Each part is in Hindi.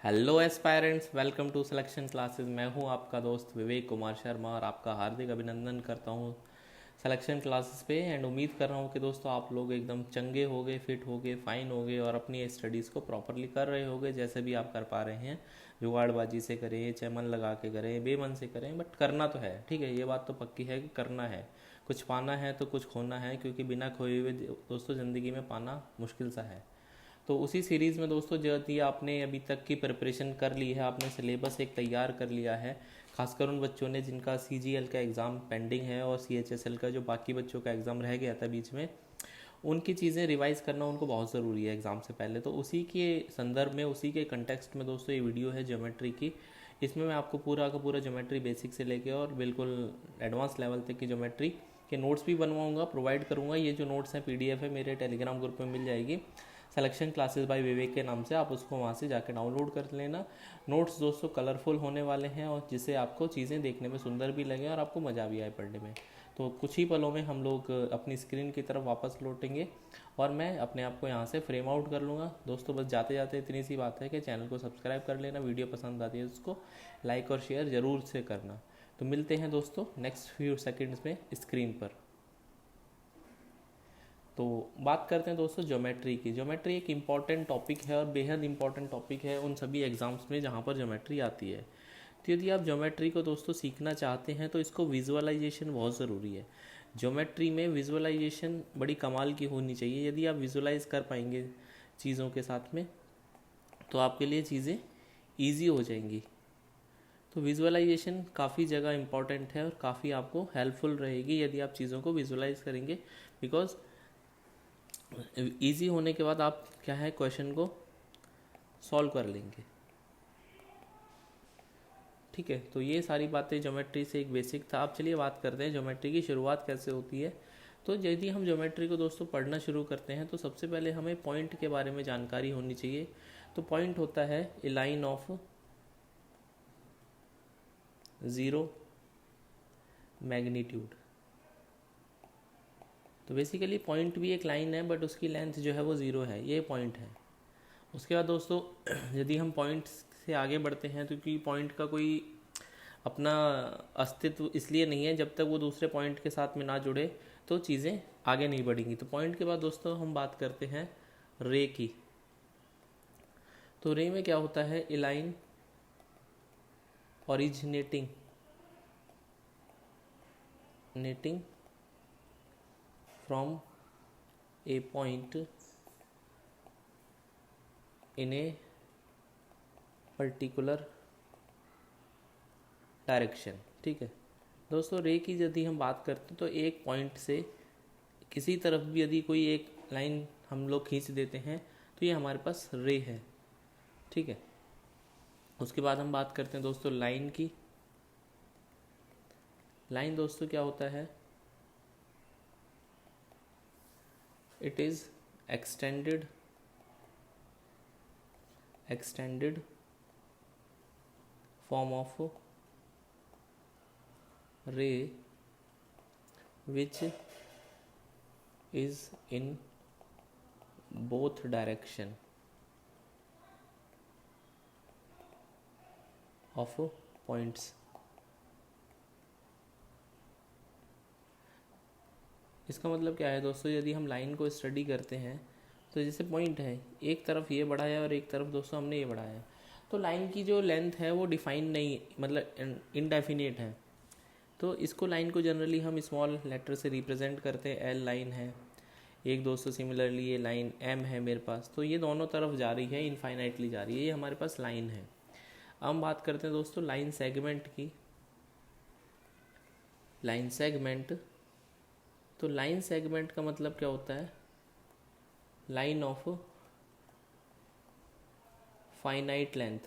Hello aspirants, welcome to selection classes. मैं हूं आपका दोस्त विवेक कुमार शर्मा और आपका हार्दिक अभिनंदन करता हूं सिलेक्शन क्लासेस पे। एंड उम्मीद कर रहा हूं कि दोस्तों आप लोग एकदम चंगे हो गए, फिट हो गए, फाइन हो गए और अपनी स्टडीज़ को प्रॉपरली कर रहे होगे जैसे भी आप कर पा रहे हैं। जुगाड़बाजी से करें, चाहे मन लगा के करें, बेमन से करें, बट करना तो है। ठीक है, ये बात तो पक्की है कि करना है। कुछ पाना है तो कुछ खोना है, क्योंकि बिना खोए हुए दोस्तों ज़िंदगी में पाना मुश्किल सा है। तो उसी सीरीज़ में दोस्तों यदि आपने अभी तक की प्रिपरेशन कर ली है, आपने सिलेबस एक तैयार कर लिया है, खासकर उन बच्चों ने जिनका CGL का एग्ज़ाम पेंडिंग है और CHSL का जो बाकी बच्चों का एग्ज़ाम रह गया था बीच में, उनकी चीज़ें रिवाइज़ करना उनको बहुत ज़रूरी है एग्ज़ाम से पहले। तो उसी के संदर्भ में, उसी के कंटेक्स्ट में दोस्तों ये वीडियो है ज्योमेट्री की। इसमें मैं आपको पूरा का पूरा ज्योमेट्री बेसिक से लेके और बिल्कुल एडवांस लेवल तक की ज्योमेट्री के नोट्स भी बनवाऊंगा, प्रोवाइड करूंगा। ये जो नोट्स हैं PDF है, मेरे टेलीग्राम ग्रुप में मिल जाएगी। सिलेक्शन क्लासेस बाय विवेक के नाम से आप उसको वहाँ से जाकर डाउनलोड कर लेना। नोट्स दोस्तों कलरफुल होने वाले हैं और जिससे आपको चीज़ें देखने में सुंदर भी लगे और आपको मज़ा भी आए पढ़ने में। तो कुछ ही पलों में हम लोग अपनी स्क्रीन की तरफ वापस लौटेंगे और मैं अपने आप को यहाँ से फ्रेम आउट कर लूँगा। दोस्तों बस जाते जाते इतनी सी बात है कि चैनल को सब्सक्राइब कर लेना, वीडियो पसंद आती है उसको लाइक और शेयर ज़रूर से करना। तो मिलते हैं दोस्तों नेक्स्ट फ्यू सेकेंड्स में स्क्रीन पर। तो बात करते हैं दोस्तों ज्योमेट्री की। ज्योमेट्री एक इम्पॉर्टेंट टॉपिक है और बेहद इम्पॉर्टेंट टॉपिक है उन सभी एग्ज़ाम्स में जहाँ पर ज्योमेट्री आती है। तो यदि आप ज्योमेट्री को दोस्तों सीखना चाहते हैं तो इसको विजुअलाइजेशन बहुत ज़रूरी है। ज्योमेट्री में विजुअलाइजेशन बड़ी कमाल की होनी चाहिए। यदि आप विजुअलाइज कर पाएंगे चीज़ों के साथ में तो आपके लिए चीज़ें ईजी हो जाएंगी। तो विजुअलाइजेशन काफ़ी जगह इम्पॉर्टेंट है और काफ़ी आपको हेल्पफुल रहेगी यदि आप चीज़ों को विजुअलाइज करेंगे। बिकॉज इजी होने के बाद आप क्या है क्वेश्चन को सॉल्व कर लेंगे। ठीक है, तो ये सारी बातें ज्योमेट्री से एक बेसिक था। अब चलिए बात करते हैं ज्योमेट्री की शुरुआत कैसे होती है। तो यदि हम ज्योमेट्री को दोस्तों पढ़ना शुरू करते हैं तो सबसे पहले हमें पॉइंट के बारे में जानकारी होनी चाहिए। तो पॉइंट होता है a line of zero magnitude. तो बेसिकली पॉइंट भी एक लाइन है बट उसकी लेंथ जो है वो ज़ीरो है, ये पॉइंट है। उसके बाद दोस्तों यदि हम पॉइंट से आगे बढ़ते हैं तो क्योंकि पॉइंट का कोई अपना अस्तित्व इसलिए नहीं है जब तक वो दूसरे पॉइंट के साथ में ना जुड़े तो चीज़ें आगे नहीं बढ़ेंगी। तो पॉइंट के बाद दोस्तों हम बात करते हैं रे की। तो रे में क्या होता है, a line originating from a point in a particular direction. ठीक है दोस्तों, रे की यदि हम बात करते हैं तो एक पॉइंट से किसी तरफ भी यदि कोई एक लाइन हम लोग खींच देते हैं तो ये हमारे पास रे है। ठीक है, उसके बाद हम बात करते हैं दोस्तों लाइन की। लाइन दोस्तों क्या होता है, it is extended form of रे विच is in both direction of points। इसका मतलब क्या है दोस्तों, यदि हम लाइन को स्टडी करते हैं तो जैसे पॉइंट है, एक तरफ ये बढ़ाया और एक तरफ दोस्तों हमने ये बढ़ाया, तो लाइन की जो लेंथ है वो डिफाइन नहीं, मतलब इनडेफिनेट है। तो इसको लाइन को जनरली हम स्मॉल लेटर से रिप्रेजेंट करते हैं। एल लाइन है एक दोस्तों, सिमिलरली ये लाइन एम है मेरे पास, तो ये दोनों तरफ जा रही है, इनफाइनाइटली जा रही है, ये हमारे पास लाइन है। अब हम बात करते हैं दोस्तों लाइन सेगमेंट की। लाइन सेगमेंट, तो लाइन सेगमेंट का मतलब क्या होता है, लाइन ऑफ फाइनाइट लेंथ।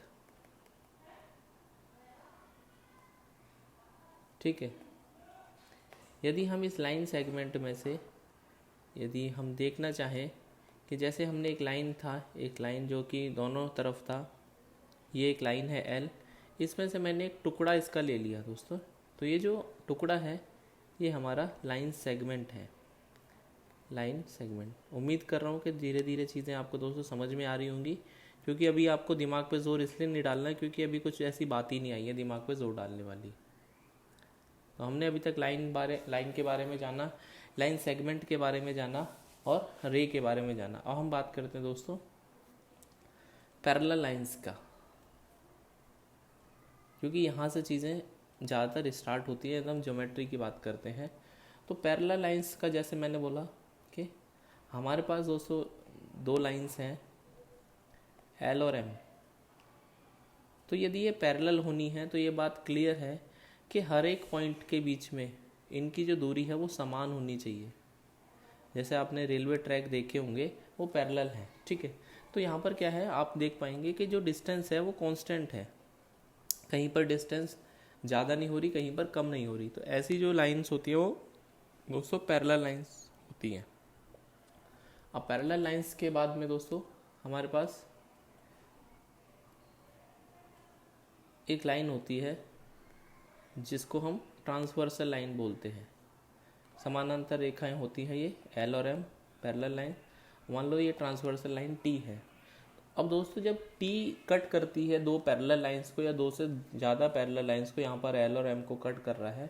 ठीक है, यदि हम इस लाइन सेगमेंट में से यदि हम देखना चाहें कि जैसे हमने एक लाइन था, एक लाइन जो कि दोनों तरफ था, ये एक लाइन है एल, इसमें से मैंने एक टुकड़ा इसका ले लिया दोस्तों, तो ये जो टुकड़ा है ये हमारा लाइन सेगमेंट है। लाइन सेगमेंट, उम्मीद कर रहा हूँ कि धीरे धीरे चीज़ें आपको दोस्तों समझ में आ रही होंगी, क्योंकि अभी आपको दिमाग पे जोर इसलिए नहीं डालना है क्योंकि अभी कुछ ऐसी बात ही नहीं आई है दिमाग पे जोर डालने वाली। तो हमने अभी तक लाइन के बारे में जाना, लाइन सेगमेंट के बारे में जाना और रे के बारे में जाना। अब हम बात करते हैं दोस्तों पैरेलल लाइंस का, क्योंकि यहाँ से चीज़ें ज़्यादातर स्टार्ट होती है। एकदम ज्योमेट्री की बात करते हैं तो पैरेलल लाइंस का, जैसे मैंने बोला कि हमारे पास दोस्तों दो लाइंस हैं एल और एम। तो यदि ये पैरेलल होनी है तो ये बात क्लियर है कि हर एक पॉइंट के बीच में इनकी जो दूरी है वो समान होनी चाहिए। जैसे आपने रेलवे ट्रैक देखे होंगे वो पैरेलल हैं, ठीक है। तो यहाँ पर क्या है, आप देख पाएंगे कि जो डिस्टेंस है वो कांस्टेंट है, कहीं पर डिस्टेंस ज़्यादा नहीं हो रही, कहीं पर कम नहीं हो रही। तो ऐसी जो लाइंस होती है वो दोस्तों पैरेलल लाइंस होती हैं। अब पैरेलल लाइंस के बाद में दोस्तों हमारे पास एक लाइन होती है जिसको हम ट्रांसवर्सल लाइन बोलते हैं। समानांतर रेखाएं होती हैं ये एल और एम पैरेलल लाइन। मान लो ये ट्रांसवर्सल लाइन टी है। अब दोस्तों जब टी कट करती है दो पैरेलल लाइंस को या दो से ज़्यादा पैरेलल लाइंस को, यहाँ पर एल और एम को कट कर रहा है,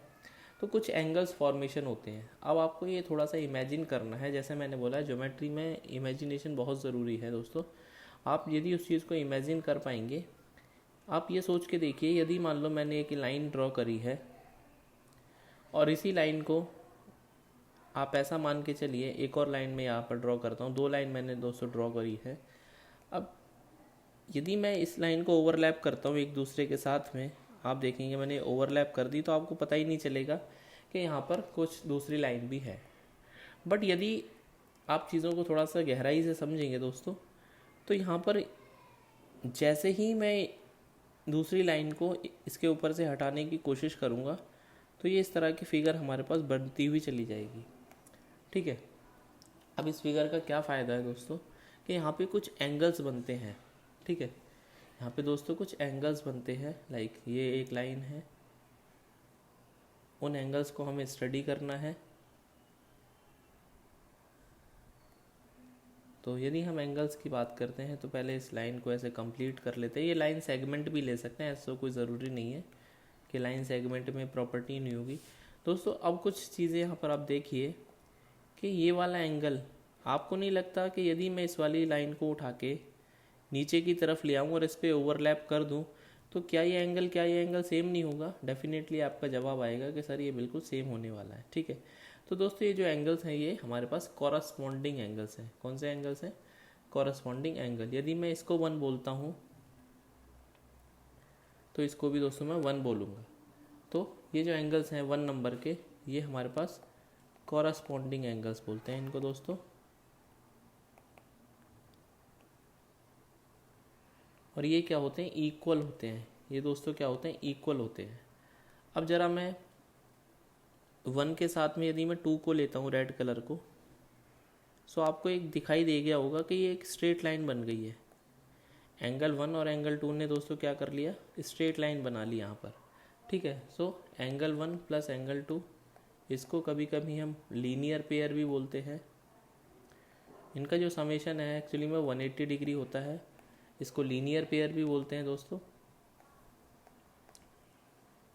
तो कुछ एंगल्स फॉर्मेशन होते हैं। अब आपको ये थोड़ा सा इमेजिन करना है। जैसे मैंने बोला ज्योमेट्री में इमेजिनेशन बहुत ज़रूरी है दोस्तों। आप यदि उस चीज़ को इमेजिन कर पाएंगे, आप ये सोच के देखिए, यदि मान लो मैंने एक लाइन ड्रॉ करी है और इसी लाइन को आप ऐसा मान के चलिए, एक और लाइन में यहाँ पर ड्रॉ करता हूँ, दो लाइन मैंने दोस्तों ड्रॉ करी है। अब यदि मैं इस लाइन को ओवरलैप करता हूँ एक दूसरे के साथ में, आप देखेंगे मैंने ओवरलैप कर दी तो आपको पता ही नहीं चलेगा कि यहाँ पर कुछ दूसरी लाइन भी है। बट यदि आप चीज़ों को थोड़ा सा गहराई से समझेंगे दोस्तों, तो यहाँ पर जैसे ही मैं दूसरी लाइन को इसके ऊपर से हटाने की कोशिश करूँगा तो ये इस तरह की फिगर हमारे पास बनती हुई चली जाएगी, ठीक है। अब इस फिगर का क्या फ़ायदा है दोस्तों कि यहाँ पे कुछ एंगल्स बनते हैं, ठीक है। यहाँ पे दोस्तों कुछ एंगल्स बनते हैं, लाइक ये एक लाइन है, उन एंगल्स को हमें स्टडी करना है। तो यदि हम एंगल्स की बात करते हैं तो पहले इस लाइन को ऐसे कंप्लीट कर लेते हैं। ये लाइन सेगमेंट भी ले सकते हैं, ऐसा कोई ज़रूरी नहीं है कि लाइन सेगमेंट में प्रॉपर्टी नहीं होगी दोस्तों। अब कुछ चीज़ें यहाँ पर आप देखिए कि ये वाला एंगल, आपको नहीं लगता कि यदि मैं इस वाली लाइन को उठा के नीचे की तरफ ले आऊँ और इस पर ओवरलैप कर दूँ तो क्या ये एंगल सेम नहीं होगा? डेफिनेटली आपका जवाब आएगा कि सर ये बिल्कुल सेम होने वाला है, ठीक है। तो दोस्तों ये जो एंगल्स हैं ये हमारे पास कॉरस्पॉन्डिंग एंगल्स हैं। कौन से एंगल्स हैं? Corresponding angle. यदि मैं इसको 1 बोलता हूँ तो इसको भी दोस्तों मैं 1 बोलूँगा। तो ये जो एंगल्स हैं 1 नंबर के, ये हमारे पास कॉरस्पॉन्डिंग एंगल्स बोलते हैं इनको दोस्तों। और ये क्या होते हैं? इक्वल होते हैं। ये दोस्तों क्या होते हैं? इक्वल होते हैं। अब ज़रा मैं 1 के साथ में यदि मैं 2 को लेता हूँ, रेड कलर को, सो आपको एक दिखाई दे गया होगा कि ये एक स्ट्रेट लाइन बन गई है। एंगल 1 और एंगल 2 ने दोस्तों क्या कर लिया? स्ट्रेट लाइन बना ली यहाँ पर, ठीक है। सो एंगल 1 प्लस एंगल 2, इसको कभी कभी हम लीनियर पेयर भी बोलते हैं। इनका जो समेशन है एक्चुअली में 180 डिग्री होता है। इसको लीनियर पेयर भी बोलते हैं दोस्तों,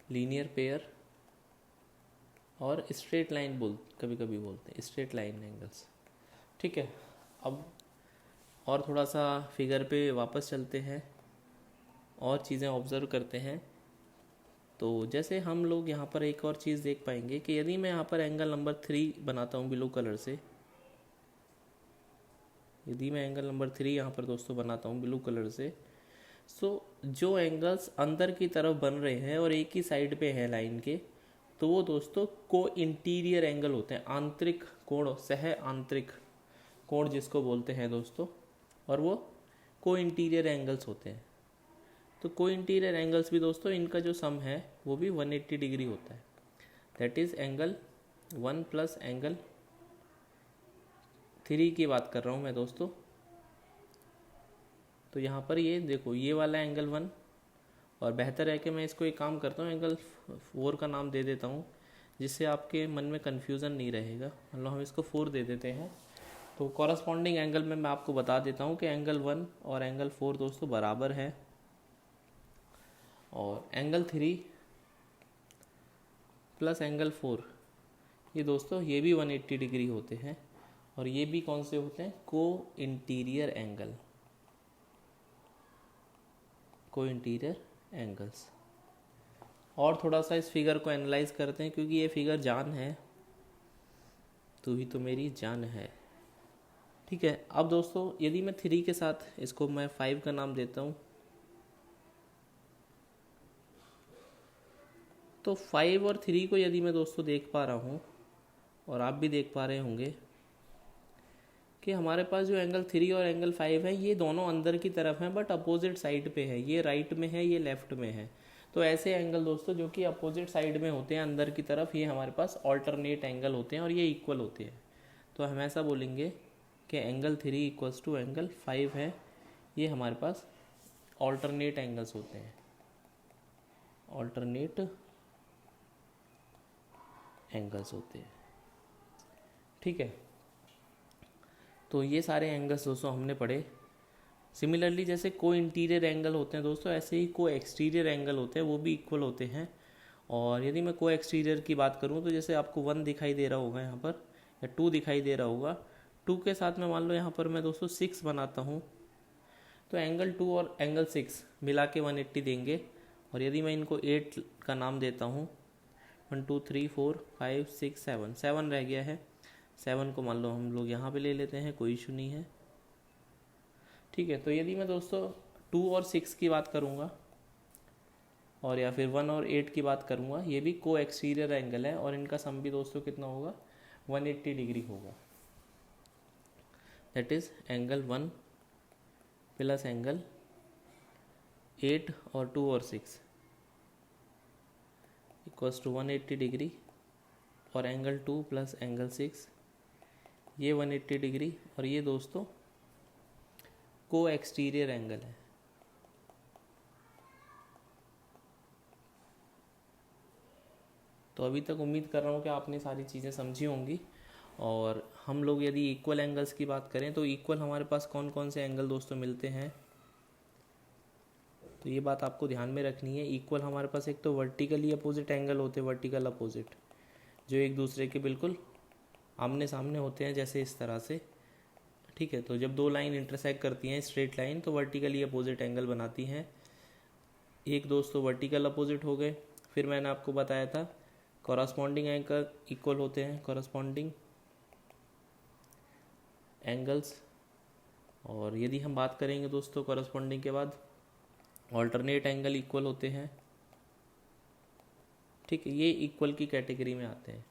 लीनियर पेयर। और स्ट्रेट लाइन कभी कभी बोलते हैं, स्ट्रेट लाइन एंगल्स, ठीक है। अब और थोड़ा सा फिगर पे वापस चलते हैं और चीज़ें ऑब्जर्व करते हैं। तो जैसे हम लोग यहाँ पर एक और चीज़ देख पाएंगे कि यदि मैं यहाँ पर एंगल नंबर 3 बनाता हूँ ब्लू कलर से, यदि मैं एंगल नंबर 3 यहाँ पर दोस्तों बनाता हूँ ब्लू कलर से, सो जो एंगल्स अंदर की तरफ बन रहे हैं और एक ही साइड पे हैं लाइन के, तो वो दोस्तों को इंटीरियर एंगल होते हैं। आंतरिक कोण, सह आंतरिक कोण जिसको बोलते हैं दोस्तों, और वो को इंटीरियर एंगल्स होते हैं। तो को इंटीरियर एंगल्स भी दोस्तों इनका जो सम है वो भी 180 डिग्री होता है। That is angle 1 plus angle 3 की बात कर रहा हूँ मैं दोस्तों। तो यहाँ पर ये देखो, ये वाला एंगल 1, और बेहतर है कि मैं इसको एक काम करता हूँ, एंगल 4 का नाम दे देता हूँ जिससे आपके मन में कन्फ्यूज़न नहीं रहेगा। मतलब हम इसको 4 दे देते हैं। तो कॉरस्पॉन्डिंग एंगल में मैं आपको बता देता हूँ कि एंगल 1 और एंगल 4 दोस्तों बराबर है, और एंगल 3 प्लस एंगल 4 ये दोस्तों ये भी 180 डिग्री होते हैं, और ये भी कौन से होते हैं, को इंटीरियर एंगल, को इंटीरियर एंगल्स। और थोड़ा सा इस फिगर को एनालाइज करते हैं, क्योंकि ये फिगर जान है, तू ही तो मेरी जान है। ठीक है, अब दोस्तों यदि मैं 3 के साथ इसको मैं 5 का नाम देता हूँ, तो 5 और 3 को यदि मैं दोस्तों देख पा रहा हूँ, और आप भी देख पा रहे होंगे कि हमारे पास जो एंगल 3 और एंगल 5 है ये दोनों अंदर की तरफ हैं, बट अपोजिट साइड पे है, ये राइट में है, ये लेफ्ट में है। तो ऐसे एंगल दोस्तों जो कि अपोजिट साइड में होते हैं अंदर की तरफ, ये हमारे पास ऑल्टरनेट एंगल होते हैं और ये इक्वल होते हैं। तो हम ऐसा बोलेंगे कि एंगल 3 इक्वल्स टू एंगल 5 है, ये हमारे पास ऑल्टरनेट एंगल्स होते हैं, ऑल्टरनेट एंगल्स होते हैं। ठीक है, तो ये सारे एंगल्स दोस्तों हमने पढ़े। सिमिलरली जैसे को इंटीरियर एंगल होते हैं दोस्तों, ऐसे ही को एक्सटीरियर एंगल होते हैं, वो भी इक्वल होते हैं। और यदि मैं को एक्सटीरियर की बात करूँ तो जैसे आपको 1 दिखाई दे रहा होगा यहाँ पर, या 2 दिखाई दे रहा होगा, 2 के साथ में मान लो यहाँ पर मैं दोस्तों 6 बनाता हूँ, तो एंगल 2 और एंगल 6 मिला के 180 देंगे। और यदि मैं इनको 8 का नाम देता हूँ, 1 2 3 4 5 6 7, 7 रह गया है, 7 को मान लो हम लोग यहाँ पे ले लेते हैं, कोई इशू नहीं है। ठीक है, तो यदि मैं दोस्तों 2 और 6 की बात करूँगा, और या फिर 1 और 8 की बात करूँगा, ये भी को एक्सटीरियर एंगल है, और इनका सम भी दोस्तों कितना होगा, 180 डिग्री होगा। That is angle 1 plus angle 8 और 2 और 6 इक्वल्स टू 180 डिग्री, और एंगल 2 प्लस एंगल 6 ये 180 डिग्री, और ये दोस्तों को एक्सटीरियर एंगल है। तो अभी तक उम्मीद कर रहा हूँ कि आपने सारी चीज़ें समझी होंगी। और हम लोग यदि इक्वल एंगल्स की बात करें तो इक्वल हमारे पास कौन कौन से एंगल दोस्तों मिलते हैं, तो ये बात आपको ध्यान में रखनी है। इक्वल हमारे पास एक तो वर्टिकली अपोजिट एंगल होते हैं, वर्टिकल अपोजिट, जो एक दूसरे के बिल्कुल आमने सामने होते हैं, जैसे इस तरह से। ठीक है, तो जब दो लाइन इंटरसेक्ट करती हैं स्ट्रेट लाइन, तो वर्टिकली अपोजिट एंगल बनाती हैं। एक दोस्तों वर्टिकल अपोजिट हो गए। फिर मैंने आपको बताया था कॉरस्पॉन्डिंग एंगल इक्वल होते हैं, कॉरस्पॉन्डिंग एंगल्स। और यदि हम बात करेंगे दोस्तों कॉरस्पॉन्डिंग के बाद, ऑल्टरनेट एंगल इक्वल होते हैं। ठीक है, ये इक्वल की कैटेगरी में आते हैं।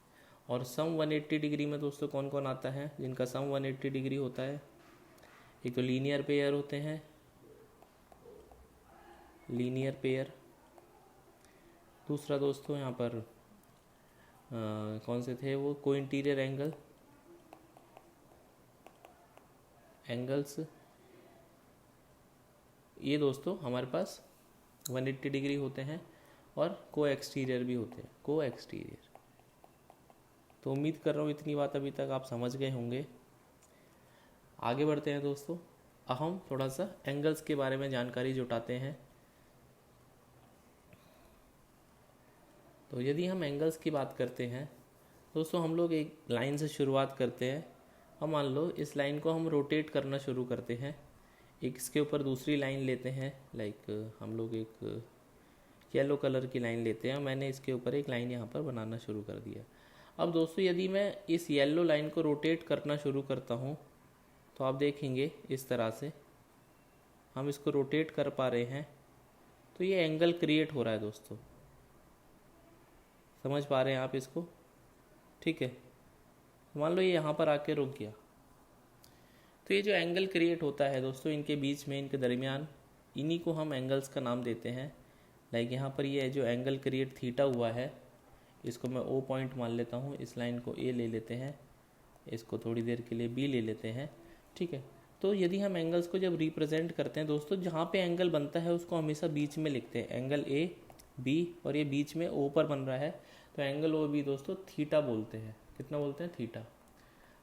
और सम 180 डिग्री में दोस्तों कौन कौन आता है, जिनका सम 180 डिग्री होता है, एक तो लीनियर पेयर होते हैं, लीनियर पेयर। दूसरा दोस्तों यहाँ पर कौन से थे वो, को इंटीरियर एंगल्स। ये दोस्तों हमारे पास 180 डिग्री होते हैं, और को एक्सटीरियर भी होते हैं, को एक्सटीरियर। तो उम्मीद कर रहा हूँ इतनी बात अभी तक आप समझ गए होंगे। आगे बढ़ते हैं दोस्तों, अब हम थोड़ा सा एंगल्स के बारे में जानकारी जुटाते हैं। तो यदि हम एंगल्स की बात करते हैं दोस्तों, हम लोग एक लाइन से शुरुआत करते हैं। अब मान लो इस लाइन को हम रोटेट करना शुरू करते हैं, एक इसके ऊपर दूसरी लाइन लेते हैं, लाइक हम लोग एक येलो कलर की लाइन लेते हैं। मैंने इसके ऊपर एक लाइन यहाँ पर बनाना शुरू कर दिया। अब दोस्तों यदि मैं इस येलो लाइन को रोटेट करना शुरू करता हूँ, तो आप देखेंगे इस तरह से हम इसको रोटेट कर पा रहे हैं, तो ये एंगल क्रिएट हो रहा है दोस्तों। समझ पा रहे हैं आप इसको? ठीक है, मान लो ये यहाँ पर आके रुक गया, तो ये जो एंगल क्रिएट होता है दोस्तों, इनके बीच में, इनके दरमियान, इन्हीं को हम एंगल्स का नाम देते हैं। लाइक यहाँ पर ये जो एंगल क्रिएट थीटा हुआ है, इसको मैं ओ पॉइंट मान लेता हूँ, इस लाइन को ए ले लेते हैं, इसको थोड़ी देर के लिए बी ले लेते हैं। ठीक है, तो यदि हम एंगल्स को जब रिप्रेजेंट करते हैं दोस्तों, जहाँ पे एंगल बनता है उसको हमेशा बीच में लिखते हैं, एंगल ए बी, और ये बीच में ओ पर बन रहा है, तो एंगल ओ बी दोस्तों थीटा बोलते हैं। कितना बोलते हैं? थीटा।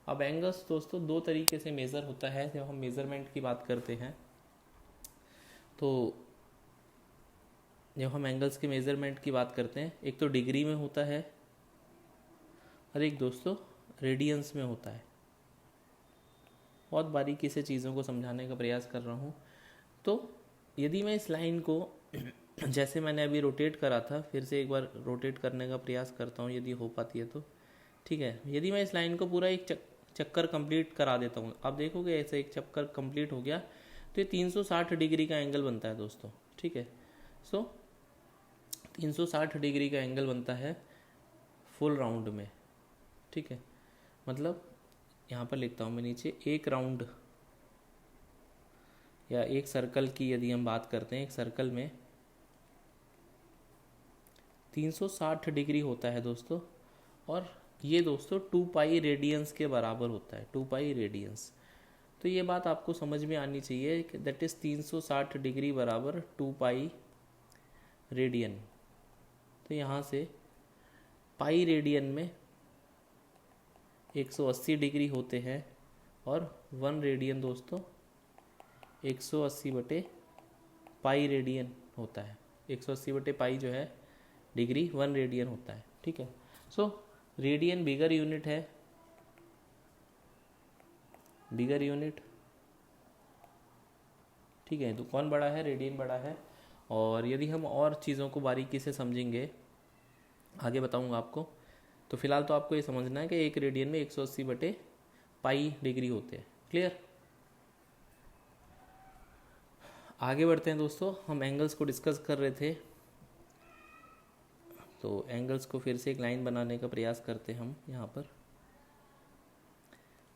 अब एंगल्स दोस्तों दो तरीके से मेज़र होता है। जब हम मेज़रमेंट की बात करते हैं तो जब हम एंगल्स के मेज़रमेंट की बात करते हैं, एक तो डिग्री में होता है और एक दोस्तों रेडियंस में होता है। बहुत बारीकी से चीज़ों को समझाने का प्रयास कर रहा हूँ। तो यदि मैं इस लाइन को जैसे मैंने अभी रोटेट करा था, फिर से एक बार रोटेट करने का प्रयास करता हूँ यदि हो पाती है तो, ठीक है। यदि मैं इस लाइन को पूरा एक चक्कर कंप्लीट करा देता हूँ, आप देखोगे ऐसे एक चक्कर कंप्लीट हो गया तो ये 360 डिग्री का एंगल बनता है दोस्तों, ठीक है। सो 360 डिग्री का एंगल बनता है फुल राउंड में, ठीक है। मतलब यहाँ पर लिखता हूँ मैं नीचे, एक राउंड या एक सर्कल की यदि हम बात करते हैं, एक सर्कल में 360 डिग्री होता है दोस्तों। और ये दोस्तों 2 पाई रेडियंस के बराबर होता है, 2 पाई रेडियंस। तो ये बात आपको समझ में आनी चाहिए कि दैट इज़ 360 डिग्री बराबर 2 पाई रेडियन। तो यहाँ से पाई रेडियन में 180 डिग्री होते हैं और 1 रेडियन दोस्तों 180 बटे पाई रेडियन होता है। 180 बटे पाई जो है डिग्री 1 रेडियन होता है, ठीक है। सो रेडियन बिगर यूनिट है, बिगर यूनिट, ठीक है। तो कौन बड़ा है? रेडियन बड़ा है। और यदि हम और चीज़ों को बारीकी से समझेंगे, आगे बताऊंगा आपको, तो फिलहाल तो आपको ये समझना है कि एक रेडियन में 180 बटे पाई डिग्री होते हैं। क्लियर? आगे बढ़ते हैं दोस्तों, हम एंगल्स को डिस्कस कर रहे थे। तो एंगल्स को फिर से एक लाइन बनाने का प्रयास करते हैं हम यहाँ पर,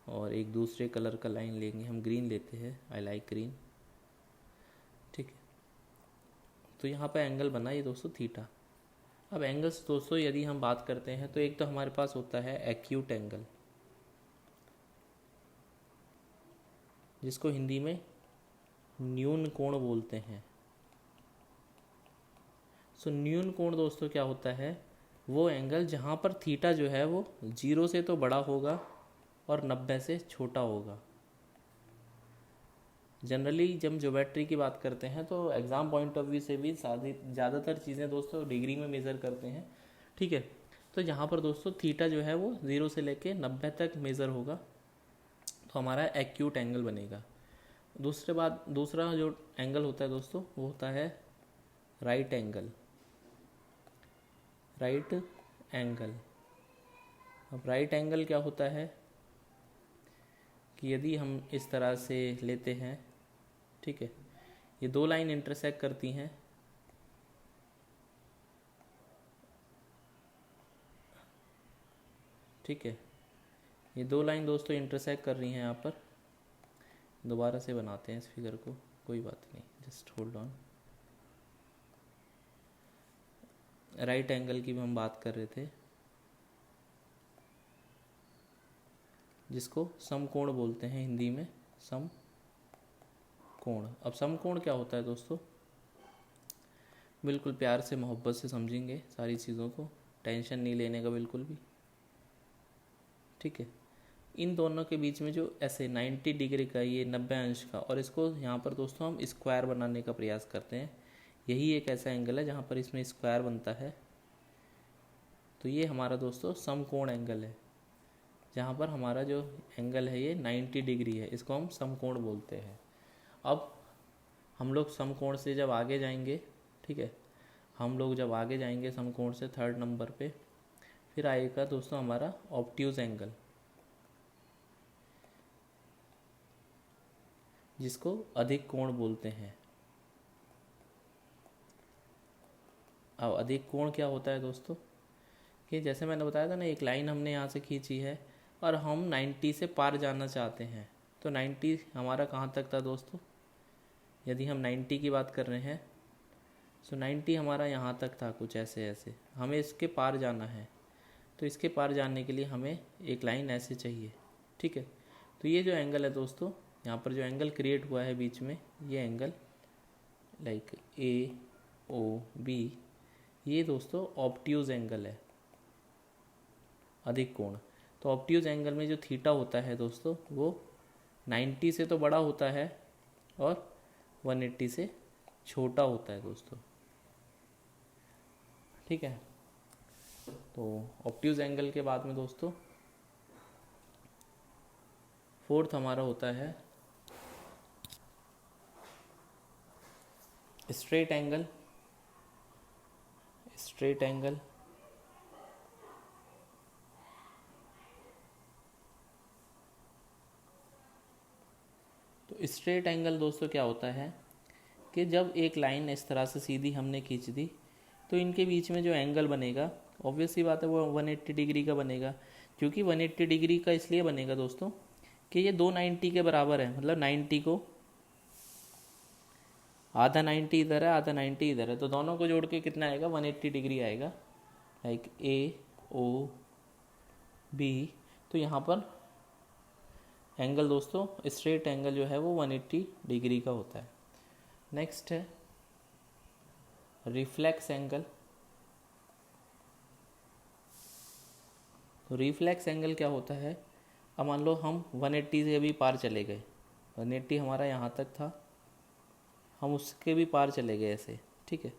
और एक दूसरे कलर का लाइन लेंगे, हम ग्रीन लेते हैं, आई लाइक ग्रीन, ठीक है। तो यहाँ पर एंगल बना ये दोस्तों थीटा। अब एंगल्स दोस्तों यदि हम बात करते हैं तो एक तो हमारे पास होता है एक्यूट एंगल, जिसको हिंदी में न्यून कोण बोलते हैं। सो न्यून कोण दोस्तों क्या होता है? वो एंगल जहाँ पर थीटा जो है वो 0 से तो बड़ा होगा और 90 से छोटा होगा। जनरली जब ज्योमेट्री की बात करते हैं तो एग्ज़ाम पॉइंट ऑफ व्यू से भी ज़्यादातर चीज़ें दोस्तों डिग्री में मेज़र करते हैं, ठीक है। तो यहाँ पर दोस्तों थीटा जो है वो 0 से लेके 90 तक मेज़र होगा, तो हमारा एक्यूट एंगल बनेगा। दूसरा जो एंगल होता है दोस्तों वो होता है राइट एंगल, राइट एंगल। अब राइट एंगल क्या होता है कि यदि हम इस तरह से लेते हैं, ठीक है, ये दो लाइन इंटरसेक्ट करती हैं, ठीक है, ये दो लाइन दोस्तों इंटरसेक्ट कर रही हैं यहाँ पर। दोबारा से बनाते हैं इस फिगर को, कोई बात नहीं, just hold on. Right angle की भी हम बात कर रहे थे, जिसको समकोण बोलते हैं हिंदी में, समकोण। अब समकोण क्या होता है दोस्तों? बिल्कुल प्यार से मोहब्बत से समझेंगे सारी चीज़ों को, टेंशन नहीं लेने का बिल्कुल भी, ठीक है। इन दोनों के बीच में जो ऐसे 90 डिग्री का, ये 90 अंश का, और इसको यहाँ पर दोस्तों हम स्क्वायर बनाने का प्रयास करते हैं। यही एक ऐसा एंगल है जहाँ पर इसमें स्क्वायर बनता है। तो ये हमारा दोस्तों समकोण एंगल है, जहाँ पर हमारा जो एंगल है ये 90 डिग्री है, इसको हम समकोण बोलते हैं। अब हम लोग समकोण से जब आगे जाएंगे, ठीक है, हम लोग जब आगे जाएंगे समकोण से 3rd नंबर पे, फिर आएगा दोस्तों हमारा ऑब्ट्यूज एंगल, जिसको अधिक कोण बोलते हैं। अब अधिक कोण क्या होता है दोस्तों? कि जैसे मैंने बताया था ना, एक लाइन हमने यहाँ से खींची है और हम 90 से पार जाना चाहते हैं। तो 90 हमारा कहाँ तक था दोस्तों? यदि हम 90 की बात कर रहे हैं, सो 90 हमारा यहाँ तक था, कुछ ऐसे ऐसे। हमें इसके पार जाना है, तो इसके पार जाने के लिए हमें एक लाइन ऐसे चाहिए, ठीक है। तो ये जो एंगल है दोस्तों, यहाँ पर जो एंगल क्रिएट हुआ है बीच में, ये एंगल लाइक AOB, ये दोस्तों ऑब्ट्यूज एंगल है, अधिक कोण। तो ऑब्ट्यूज एंगल में जो थीटा होता है दोस्तों वो 90 से तो बड़ा होता है और 180 से छोटा होता है दोस्तों, ठीक है। तो ऑब्ट्यूज एंगल के बाद में दोस्तों फोर्थ हमारा होता है स्ट्रेट एंगल। स्ट्रेट एंगल तो स्ट्रेट एंगल दोस्तों क्या होता है कि जब एक लाइन इस तरह से सीधी हमने खींच दी तो इनके बीच में जो एंगल बनेगा ऑब्वियस सी बात है वो 180 डिग्री का बनेगा। क्योंकि 180 डिग्री का इसलिए बनेगा दोस्तों कि ये 290 के बराबर है, मतलब 90 को आधा 90 इधर है आधा 90 इधर है, तो दोनों को जोड़ के कितना आएगा 180 डिग्री आएगा, लाइक ए ओ बी। तो यहाँ पर एंगल दोस्तों स्ट्रेट एंगल जो है वो 180 डिग्री का होता है। नेक्स्ट है रिफ्लेक्स एंगल। तो रिफ्लेक्स एंगल क्या होता है, अब मान लो हम 180 से अभी पार चले गए, 180 हमारा यहाँ तक था, हम उसके भी पार चले गए ऐसे, ठीक है।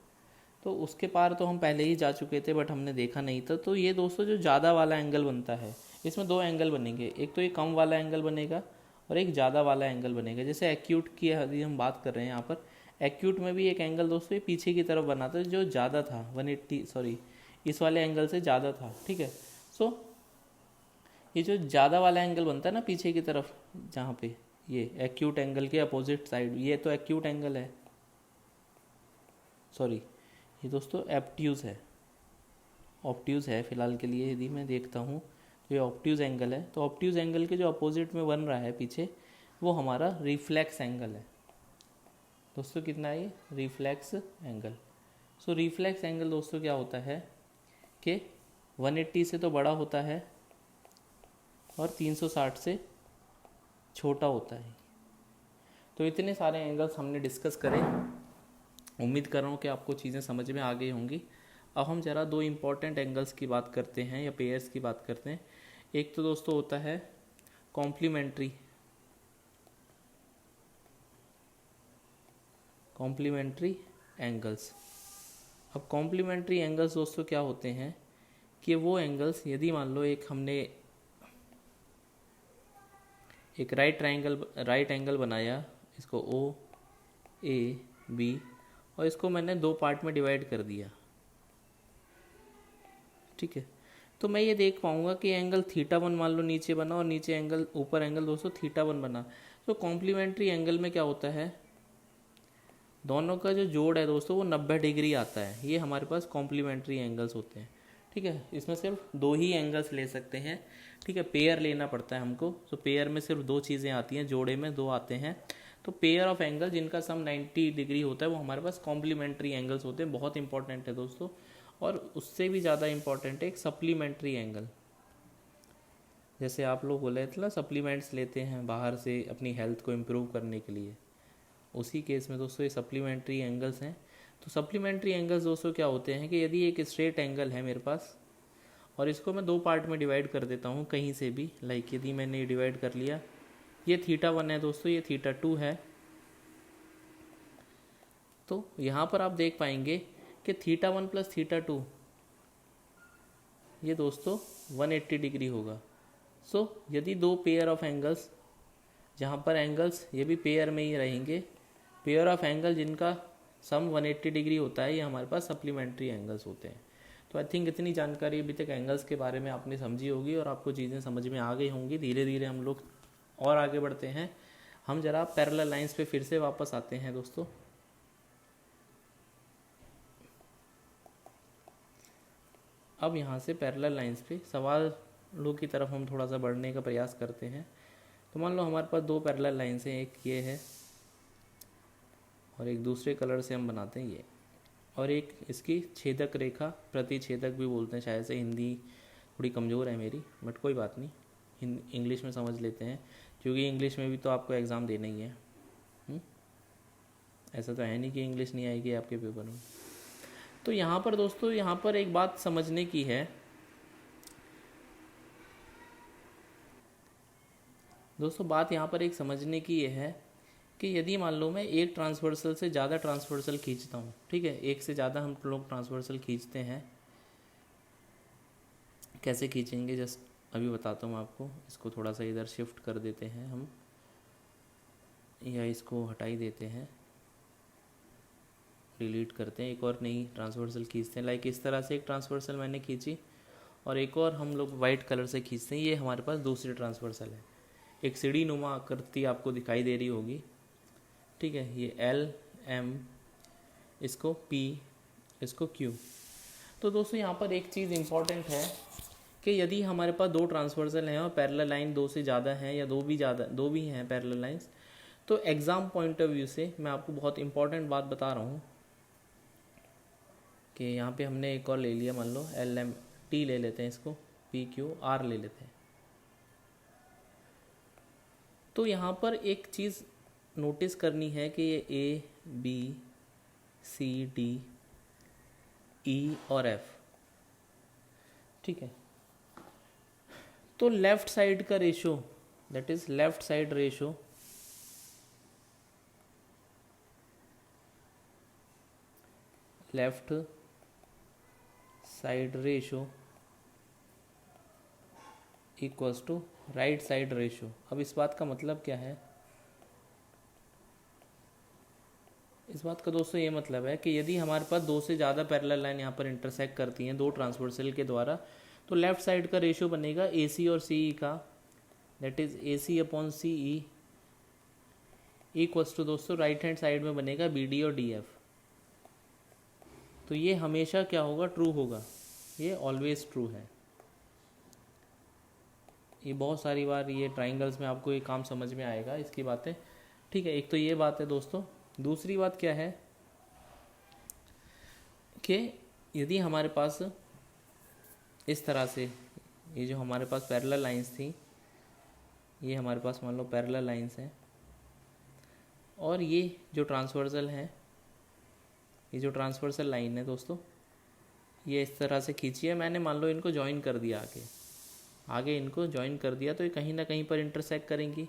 तो उसके पार तो हम पहले ही जा चुके थे बट हमने देखा नहीं था। तो ये दोस्तों जो ज़्यादा वाला एंगल बनता है इसमें दो एंगल बनेंगे, एक तो ये कम वाला एंगल बनेगा और एक ज़्यादा वाला एंगल बनेगा। जैसे एक्यूट की यदि हम बात कर रहे हैं यहाँ पर, एक्यूट में भी एक एंगल दोस्तों ये पीछे की तरफ बना था जो ज़्यादा था 180 सॉरी इस वाले एंगल से ज़्यादा था, ठीक है। सो ये जो ज़्यादा वाला एंगल बनता है ना पीछे की तरफ, जहाँ पे ये एक्यूट एंगल के अपोजिट साइड, ये तो एक्यूट एंगल है, सॉरी ये दोस्तों एब्ट्यूज है, ऑब्ट्यूज है फिलहाल के लिए। यदि मैं देखता हूँ तो ये ऑब्ट्यूज एंगल है, तो ऑब्ट्यूज एंगल के जो अपोजिट में बन रहा है पीछे वो हमारा रिफ्लेक्स एंगल है दोस्तों। कितना है ये रिफ्लेक्स एंगल। सो रिफ्लेक्स एंगल दोस्तों क्या होता है कि 180 से तो बड़ा होता है और 360 से छोटा होता है। तो इतने सारे एंगल्स हमने डिस्कस करे, उम्मीद कर रहा हूँ कि आपको चीज़ें समझ में आ गई होंगी। अब हम ज़रा दो इम्पॉर्टेंट एंगल्स की बात करते हैं या पेयर्स की बात करते हैं। एक तो दोस्तों होता है कॉम्प्लीमेंट्री एंगल्स। अब कॉम्प्लीमेंट्री एंगल्स दोस्तों क्या होते हैं कि वो एंगल्स, यदि मान लो एक हमने एक राइट एंगल बनाया, इसको ओ ए बी, और इसको मैंने दो पार्ट में डिवाइड कर दिया, ठीक है। तो मैं ये देख पाऊंगा कि एंगल θ1 मान लो नीचे बना और नीचे एंगल ऊपर एंगल दोस्तों θ1 बना। तो कॉम्प्लीमेंट्री एंगल में क्या होता है, दोनों का जो जोड़ है दोस्तों वो 90 डिग्री आता है। ये हमारे पास कॉम्प्लीमेंट्री एंगल्स होते हैं, ठीक है। इसमें सिर्फ दो ही एंगल्स ले सकते हैं, ठीक है। पेयर लेना पड़ता है हमको, तो पेयर में सिर्फ दो चीज़ें आती हैं, जोड़े में दो आते हैं। तो पेयर ऑफ एंगल जिनका सम 90 डिग्री होता है वो हमारे पास कॉम्प्लीमेंट्री एंगल्स होते हैं। बहुत इंपॉर्टेंट है दोस्तों। और उससे भी ज़्यादा इंपॉर्टेंट है एक सप्लीमेंट्री एंगल। जैसे आप लोग बोले थे ना सप्लीमेंट्स लेते हैं बाहर से अपनी हेल्थ को इम्प्रूव करने के लिए, उसी केस में दोस्तों ये सप्लीमेंट्री एंगल्स हैं। तो सप्लीमेंट्री एंगल्स दोस्तों क्या होते हैं कि यदि एक स्ट्रेट एंगल है मेरे पास और इसको मैं दो पार्ट में डिवाइड कर देता हूँ कहीं से भी, लाइक यदि मैंने डिवाइड कर लिया, ये θ1 है दोस्तों, ये θ2 है, तो यहाँ पर आप देख पाएंगे कि θ1 प्लस θ2 ये दोस्तों 180 डिग्री होगा। सो यदि दो पेयर ऑफ एंगल्स, जहाँ पर एंगल्स ये भी पेयर में ही रहेंगे, पेयर ऑफ एंगल जिनका सम 180 डिग्री होता है, ये हमारे पास सप्लीमेंट्री एंगल्स होते हैं। तो आई थिंक इतनी जानकारी अभी तक एंगल्स के बारे में आपने समझी होगी और आपको चीज़ें समझ में आ गई होंगी। धीरे धीरे हम लोग और आगे बढ़ते हैं। हम जरा पैरेलल लाइंस पे फिर से वापस आते हैं दोस्तों। अब यहाँ से पैरेलल लाइंस पे सवालों की तरफ हम थोड़ा सा बढ़ने का प्रयास करते हैं। तो मान लो हमारे पास दो पैरेलल लाइंस हैं, एक ये है और एक दूसरे कलर से हम बनाते हैं ये, और एक इसकी छेदक रेखा, प्रतिछेदक भी बोलते हैं शायद से। हिंदी थोड़ी कमज़ोर है मेरी, बट कोई बात नहीं, इंग्लिश में समझ लेते हैं, क्योंकि इंग्लिश में भी तो आपको एग्ज़ाम देना ही है। ऐसा तो है नहीं कि इंग्लिश नहीं आएगी आपके पेपर में। तो यहाँ पर दोस्तों, यहाँ पर एक बात समझने की है दोस्तों बात यहाँ पर एक समझने की ये है कि यदि मान लो मैं एक ट्रांसवर्सल से ज़्यादा ट्रांसवर्सल खींचता हूँ, ठीक है, एक से ज़्यादा हम लोग ट्रांसवर्सल खींचते हैं, कैसे खींचेंगे जस्ट अभी बताता हूँ आपको। इसको थोड़ा सा इधर शिफ्ट कर देते हैं हम, या इसको हटा ही देते हैं, डिलीट करते हैं, एक और नई ट्रांसवर्सल खींचते हैं। लाइक इस तरह से एक ट्रांसवर्सल मैंने खींची और एक और हम लोग वाइट कलर से खींचते हैं, ये हमारे पास दूसरी ट्रांसवर्सल है। एक सीढ़ी नुमा आकृति आपको दिखाई दे रही होगी, ठीक है, ये एल एम, इसको पी, इसको क्यू। तो दोस्तों यहाँ पर एक चीज़ इम्पॉर्टेंट है कि यदि हमारे पास दो ट्रांसवर्सल हैं और पैरेलल लाइन दो से ज़्यादा हैं या दो भी हैं पैरेलल लाइंस, तो एग्ज़ाम पॉइंट ऑफ व्यू से मैं आपको बहुत इंपॉर्टेंट बात बता रहा हूँ कि यहाँ पे हमने एक और ले लिया, मान लो एल एम टी ले लेते हैं, इसको पी क्यू आर ले लेते हैं। तो यहाँ पर एक चीज़ नोटिस करनी है कि ये ए बी सी डी ई और एफ, ठीक है, तो लेफ्ट साइड का ratio, that is left side ratio left side ratio equals to right side ratio. अब इस बात का मतलब क्या है? इस बात का दोस्तों ये मतलब है कि यदि हमारे पास दो से ज़्यादा पैरेलल लाइन यहाँ पर इंटरसेक्ट करती हैं दो ट्रांसवर्सल के द्वारा, तो लेफ्ट साइड का रेशो बनेगा ए सी और सी ई का, that is A C upon C E equals to दोस्तों राइट हैंड साइड में बनेगा बी डी और डी एफ। तो ये हमेशा क्या होगा? ट्रू होगा, ये ऑलवेज ट्रू है। ये बहुत सारी बार ये ट्राइंगल्स में आपको ये काम समझ में आएगा इसकी बातें, ठीक है। एक तो ये बात है दोस्तों। दूसरी बात क्या है कि यदि हमारे पास इस तरह से ये जो हमारे पास पैरेलल लाइंस थी, ये हमारे पास मान लो पैरेलल लाइंस हैं, और ये जो ट्रांसवर्सल है, ये जो ट्रांसवर्सल लाइन है दोस्तों, ये इस तरह से खींची है मैंने, मान लो इनको ज्वाइन कर दिया, आगे इनको ज्वाइन कर दिया, तो ये कहीं ना कहीं पर इंटरसेक्ट करेंगी,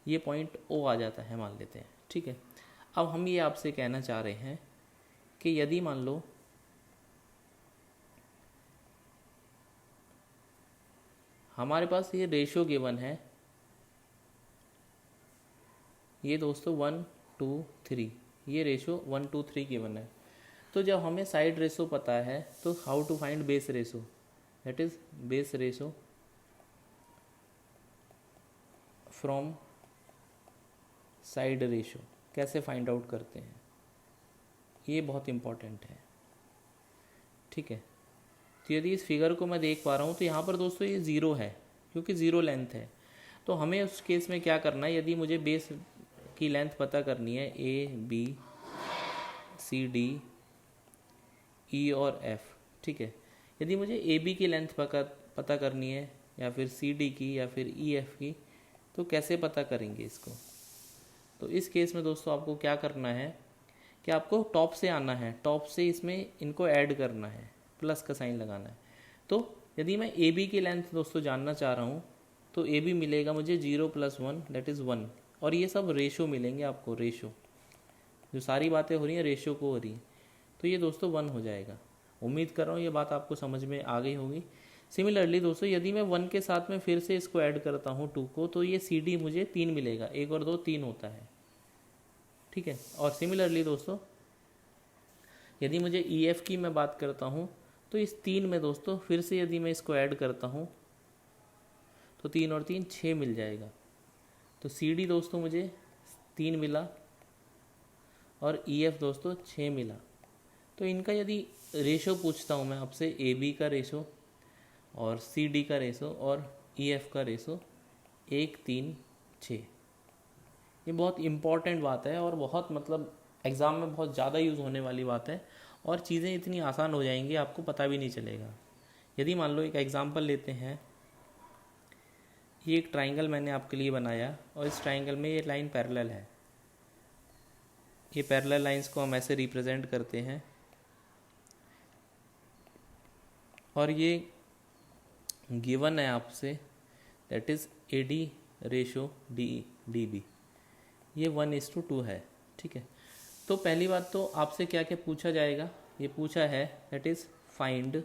ये पॉइंट ओ आ जाता है मान लेते हैं, ठीक है। अब हम ये आपसे कहना चाह रहे हैं कि यदि मान लो हमारे पास ये रेशो गिवन है, ये दोस्तों 1 2 3, ये रेशो 1 2 3 गिवन है, तो जब हमें साइड रेशो पता है तो how to find base ratio, that is base ratio from side ratio, कैसे फाइंड आउट करते हैं, ये बहुत इम्पॉर्टेंट है, ठीक है। तो यदि इस फिगर को मैं देख पा रहा हूँ तो यहाँ पर दोस्तों ये ज़ीरो है, क्योंकि ज़ीरो लेंथ है, तो हमें उस केस में क्या करना है, यदि मुझे बेस की लेंथ पता करनी है, ए बी सी डी ई और एफ, ठीक है, यदि मुझे ए बी की लेंथ पता करनी है या फिर सी डी की या फिर ई एफ की, तो कैसे पता करेंगे इसको? तो इस केस में दोस्तों आपको क्या करना है कि आपको टॉप से आना है, टॉप से इसमें इनको ऐड करना है, प्लस का साइन लगाना है। तो यदि मैं ए बी की लेंथ दोस्तों जानना चाह रहा हूँ तो ए बी मिलेगा मुझे 0 + 1 दैट इज़ 1, और ये सब रेशो मिलेंगे आपको, रेशो, जो सारी बातें हो रही हैं रेशो को हो रही हैं, तो ये दोस्तों 1 हो जाएगा। उम्मीद कर रहा हूँ ये बात आपको समझ में आ गई होगी। सिमिलरली दोस्तों यदि मैं 1 के साथ में फिर से इसको ऐड करता हूँ 2 को, तो ये सी डी मुझे 3 मिलेगा, 1 और 2 3 होता है, ठीक है। और सिमिलरली दोस्तों यदि मुझे ई एफ की मैं बात करता हूँ, तो इस 3 में दोस्तों फिर से यदि मैं इसको ऐड करता हूँ तो 3 और 3 6 मिल जाएगा। तो सी डी दोस्तों मुझे 3 मिला और ई एफ दोस्तों 6 मिला। तो इनका यदि रेशो पूछता हूँ मैं आपसे, ए बी का रेशो और सी डी का रेशो और ई एफ का रेशो 1 3 6, ये बहुत इम्पॉर्टेंट बात है और बहुत मतलब एग्ज़ाम में बहुत ज़्यादा यूज़ होने वाली बात है, और चीज़ें इतनी आसान हो जाएंगी आपको पता भी नहीं चलेगा। यदि मान लो एक एग्ज़ाम्पल लेते हैं, ये एक ट्राइंगल मैंने आपके लिए बनाया और इस ट्राइंगल में ये लाइन पैरेलल है, ये पैरेलल लाइंस को हम ऐसे रिप्रेजेंट करते हैं, और ये गिवन है आपसे, that is A D ratio DB, ये 1:2 है। ठीक है, तो पहली बात तो आपसे क्या क्या पूछा जाएगा, ये पूछा है that is find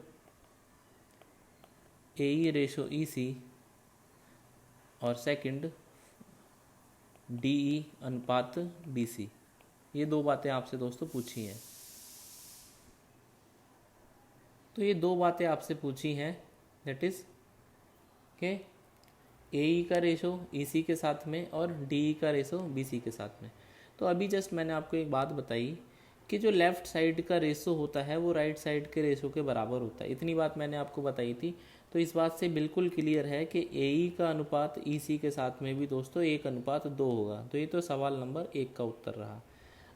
AE ratio EC, और सेकंड DE अनुपात BC। ये दो बातें आपसे दोस्तों पूछी हैं। तो ये दो बातें आपसे पूछी हैं दैट इज़ के AE का रेशो EC के साथ में और DE का रेशो BC के साथ में। तो अभी जस्ट मैंने आपको एक बात बताई कि जो लेफ़्ट साइड का रेशो होता है वो राइट साइड के रेशो के बराबर होता है, इतनी बात मैंने आपको बताई थी। तो इस बात से बिल्कुल क्लियर है कि AE का अनुपात EC के साथ में भी दोस्तों 1:2 होगा। तो ये तो सवाल नंबर 1 का उत्तर रहा।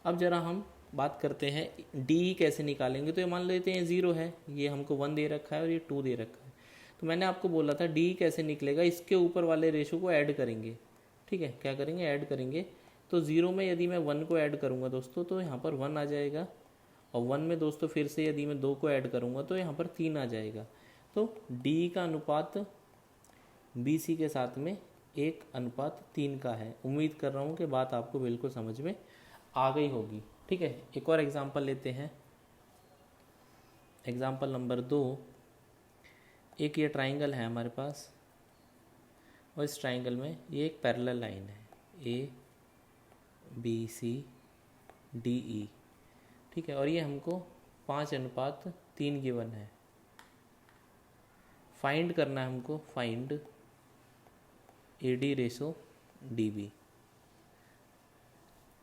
अब ज़रा हम बात करते हैं DE कैसे निकालेंगे। तो ये मान लेते हैं 0 है, ये हमको 1 दे रखा है और ये 2 दे रखा है। तो मैंने आपको बोला था DE कैसे निकलेगा, इसके ऊपर वाले रेशो को ऐड करेंगे। ठीक है, क्या करेंगे, ऐड करेंगे। तो 0 में यदि मैं 1 को ऐड करूँगा दोस्तों तो यहाँ पर 1 आ जाएगा, और 1 में दोस्तों फिर से यदि मैं 2 को ऐड करूँगा तो यहाँ पर 3 आ जाएगा। तो DE का अनुपात BC के साथ में 1:3 का है। उम्मीद कर रहा हूँ कि बात आपको बिल्कुल समझ में आ गई होगी। ठीक है, एक और एग्जांपल लेते हैं। एग्जांपल नंबर 2, एक ये ट्राइंगल है हमारे पास, और इस ट्राइंगल में ये एक पैरेलल लाइन है ABCDE। ठीक है, और ये हमको 5:3 गिवन है। फाइंड करना है हमको, फाइंड AD रेशो DB।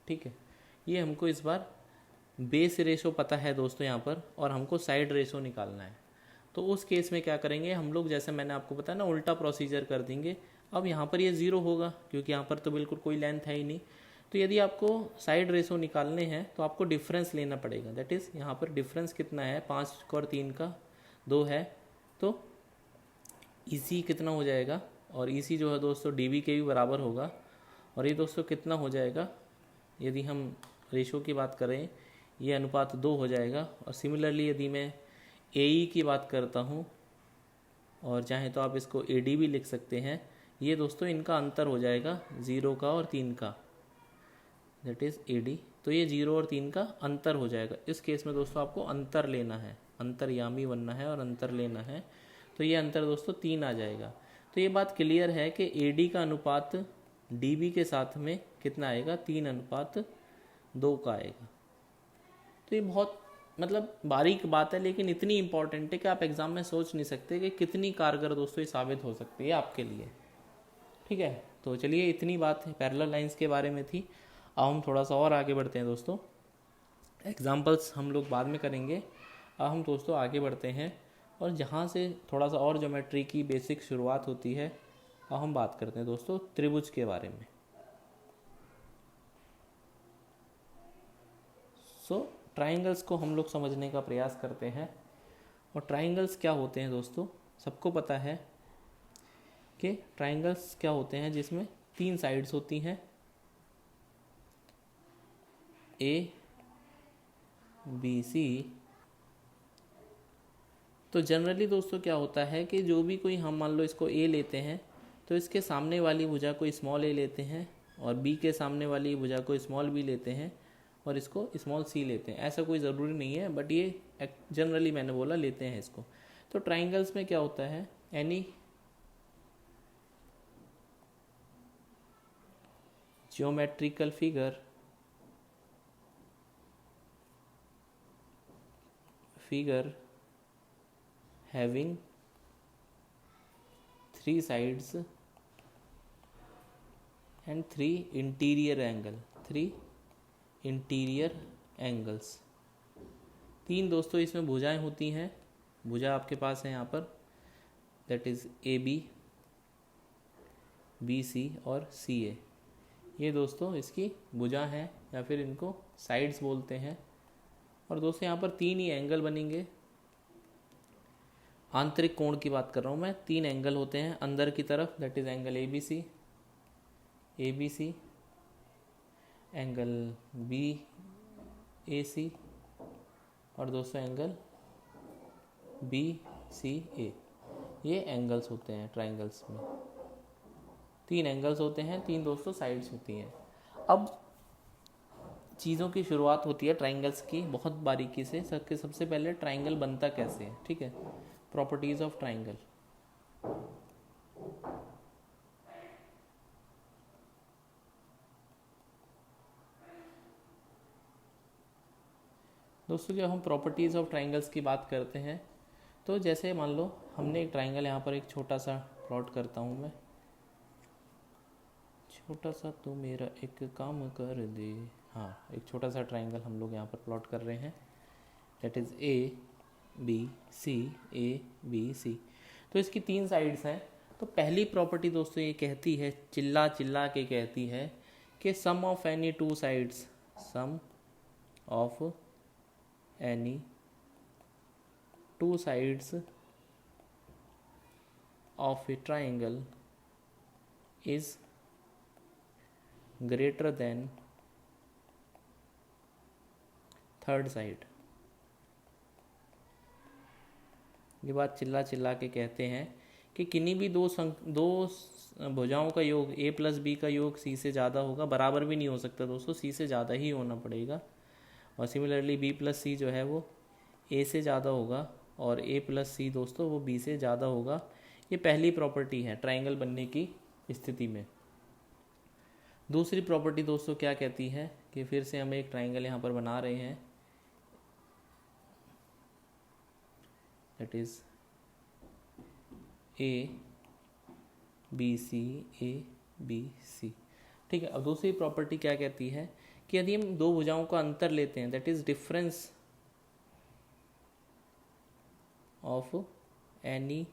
ठीक है, ये हमको इस बार बेस रेशो पता है दोस्तों यहाँ पर, और हमको साइड रेशो निकालना है। तो उस केस में क्या करेंगे हम लोग, जैसे मैंने आपको बताया ना, उल्टा प्रोसीजर कर देंगे। अब यहाँ पर ये 0 होगा क्योंकि यहाँ पर तो बिल्कुल कोई लेंथ है ही नहीं। तो यदि आपको साइड रेशो निकालने हैं तो आपको डिफरेंस लेना पड़ेगा। दैट इज़ यहाँ पर डिफरेंस कितना है, 5 और 3 का 2 है। तो EC कितना हो जाएगा, और EC जो है दोस्तों DB के भी बराबर होगा। और ये दोस्तों कितना हो जाएगा, यदि हम रेशो की बात करें, ये अनुपात 2 हो जाएगा। और सिमिलरली यदि मैं AE की बात करता हूँ, और चाहे तो आप इसको AD भी लिख सकते हैं, ये दोस्तों इनका अंतर हो जाएगा 0 का और 3 का, दैट इज़ AD। तो ये 0 और 3 का अंतर हो जाएगा। इस केस में दोस्तों आपको अंतर लेना है, अंतर्यामी बनना है और अंतर लेना है। तो ये अंतर दोस्तों 3 आ जाएगा। तो ये बात क्लियर है कि AD का अनुपात DB के साथ में कितना आएगा, 3:2 का आएगा। तो ये बहुत मतलब बारीक बात है, लेकिन इतनी इंपॉर्टेंट है कि आप एग्ज़ाम में सोच नहीं सकते कि कितनी कारगर दोस्तों ये साबित हो सकती है आपके लिए। ठीक है, तो चलिए इतनी बात पैरेलल लाइंस के बारे में थी। अब हम थोड़ा सा और आगे बढ़ते हैं दोस्तों। एग्जाम्पल्स हम लोग बाद में करेंगे। अब हम दोस्तों आगे बढ़ते हैं, और जहाँ से थोड़ा सा और ज्योमेट्री की बेसिक शुरुआत होती है, अब हम बात करते हैं दोस्तों त्रिभुज के बारे में। ट्राइंगल्स को हम लोग समझने का प्रयास करते हैं। और ट्राइंगल्स क्या होते हैं दोस्तों, सबको पता है कि ट्राइंगल्स क्या होते हैं, जिसमें 3 साइड्स होती हैं, ABC। तो जनरली दोस्तों क्या होता है कि जो भी कोई, हम मान लो इसको A लेते हैं, तो इसके सामने वाली भुजा को स्मॉल a लेते हैं, और B के सामने वाली भुजा को स्मॉल b लेते हैं, और इसको स्मॉल c लेते हैं। ऐसा कोई ज़रूरी नहीं है, बट ये जनरली मैंने बोला लेते हैं इसको। तो ट्राइंगल्स में क्या होता है, any geometrical figure having 3 sides and 3 interior angles। 3 दोस्तों इसमें भुजाएं होती हैं। भुजा आपके पास है यहाँ पर, दैट इज़ AB, BC और CA। ये दोस्तों इसकी भुजा हैं, या फिर इनको साइड्स बोलते हैं। और दोस्तों यहाँ पर 3 ही एंगल बनेंगे। आंतरिक कोण की बात कर रहा हूँ मैं, 3 एंगल होते हैं अंदर की तरफ, that is angle ABC, angle BAC, और दोस्तों एंगल BCA। ये एंगल्स होते हैं ट्राइंगल्स में। 3 एंगल्स होते हैं, 3 दोस्तों साइड्स होती हैं। अब चीज़ों की शुरुआत होती है ट्राइंगल्स की बहुत बारीकी से। सबसे पहले ट्राइंगल बनता कैसे है, ठीक है। Properties of triangle. दोस्तों जब हम प्रॉपर्टीज़ ऑफ ट्राइंगल्स की बात करते हैं तो जैसे मान लो हमने एक ट्राइंगल, यहाँ पर एक छोटा सा प्लॉट करता हूँ मैं, छोटा सा तो मेरा एक काम कर दे। हाँ, एक छोटा सा ट्राइंगल हम लोग यहाँ पर प्लॉट कर रहे हैं, that is A B C, A B C. तो इसकी 3 साइड्स हैं। तो पहली प्रॉपर्टी दोस्तों ये कहती है, चिल्ला चिल्ला के कहती है कि sum of any 2 sides, sum of any 2 sides of a triangle is greater than third side। ये बात चिल्ला चिल्ला के कहते हैं कि किन्हीं भी दो भुजाओं का योग a प्लस बी का योग c से ज़्यादा होगा। बराबर भी नहीं हो सकता दोस्तों, c से ज़्यादा ही होना पड़ेगा। और सिमिलरली b प्लस सी जो है वो a से ज़्यादा होगा, और a प्लस सी दोस्तों वो b से ज़्यादा होगा। ये पहली प्रॉपर्टी है ट्राइंगल बनने की स्थिति में। दूसरी प्रॉपर्टी दोस्तों क्या कहती है कि फिर से हम एक ट्राइंगल यहाँ पर बना रहे हैं, that is A B C, A B C, ठीक है। अब दूसरी प्रॉपर्टी क्या कहती है कि यदि हम 2 भुजाओं का अंतर लेते हैं, that is difference of any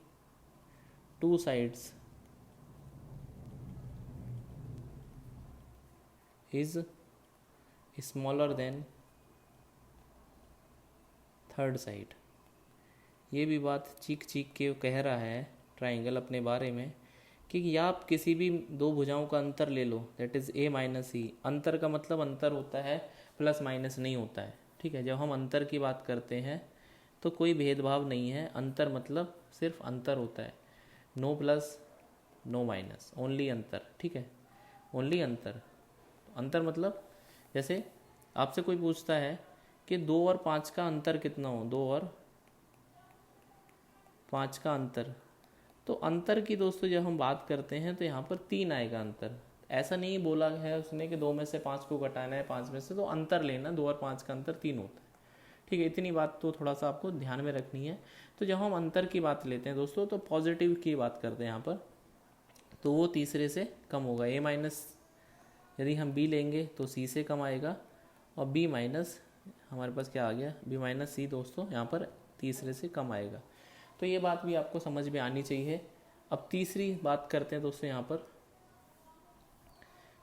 2 sides is smaller than third side। ये भी बात चीख चीख के कह रहा है ट्राइंगल अपने बारे में कि या आप किसी भी 2 भुजाओं का अंतर ले लो, दैट इज़ ए माइनस सी। अंतर का मतलब अंतर होता है, प्लस माइनस नहीं होता है, ठीक है। जब हम अंतर की बात करते हैं तो कोई भेदभाव नहीं है, अंतर मतलब सिर्फ अंतर होता है, no plus no minus, only अंतर, ठीक है। ओनली अंतर, अंतर मतलब जैसे आपसे कोई पूछता है कि 2 और 5 का अंतर कितना हो, 2 और 5 का अंतर, तो अंतर की दोस्तों जब हम बात करते हैं तो यहाँ पर 3 आएगा अंतर। ऐसा नहीं बोला है उसने कि 2 में से 5 को घटाना है 5 में से, तो अंतर लेना, 2 और 5 का अंतर 3 होता है, ठीक है। इतनी बात तो थोड़ा सा आपको ध्यान में रखनी है। तो जब हम अंतर की बात लेते हैं दोस्तों तो पॉजिटिव की बात करते हैं यहाँ पर, तो वो तीसरे से कम होगा। ए माइनस यदि हम बी लेंगे तो सी से कम आएगा, और बी माइनस हमारे पास क्या आ गया, बी माइनस सी दोस्तों यहाँ पर तीसरे से कम आएगा। तो ये बात भी आपको समझ में आनी चाहिए। अब तीसरी बात करते हैं दोस्तों यहाँ पर,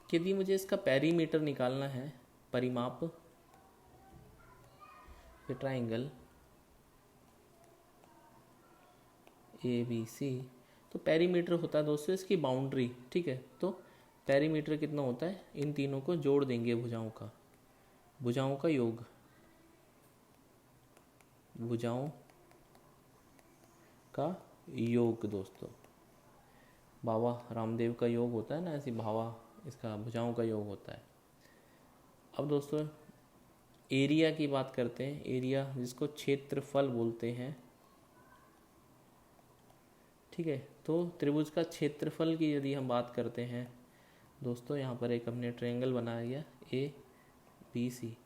यदि मुझे इसका पेरीमीटर निकालना है, परिमाप, ये ट्राइंगल ए बी सी, तो पेरीमीटर होता है दोस्तों इसकी बाउंड्री, ठीक है। तो पेरीमीटर कितना होता है, इन तीनों को जोड़ देंगे भुजाओं का योग, भुजाओं का योग दोस्तों। बाबा रामदेव का योग होता है ना, ऐसी भावा इसका भुजाओं का योग होता है। अब दोस्तों एरिया की बात करते हैं, एरिया जिसको क्षेत्रफल बोलते हैं, ठीक है। तो त्रिभुज का क्षेत्रफल की यदि हम बात करते हैं दोस्तों, यहाँ पर एक हमने ट्रायंगल बनाया गया ए बी सी।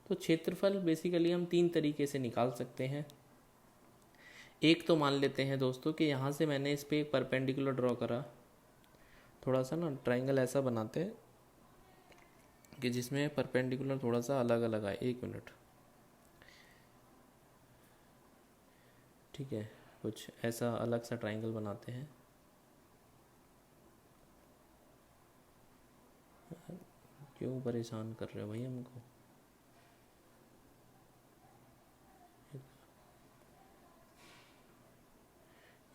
तो क्षेत्रफल बेसिकली हम 3 तरीके से निकाल सकते हैं। एक तो मान लेते हैं दोस्तों कि यहाँ से मैंने इस पर एक परपेंडिकुलर ड्रॉ करा, थोड़ा सा ना ट्रायंगल ऐसा बनाते हैं कि जिसमें परपेंडिकुलर थोड़ा सा अलग अलग आए। 1 मिनट, ठीक है, कुछ ऐसा अलग सा ट्रायंगल बनाते हैं। क्यों परेशान कर रहे हो भाई हमको?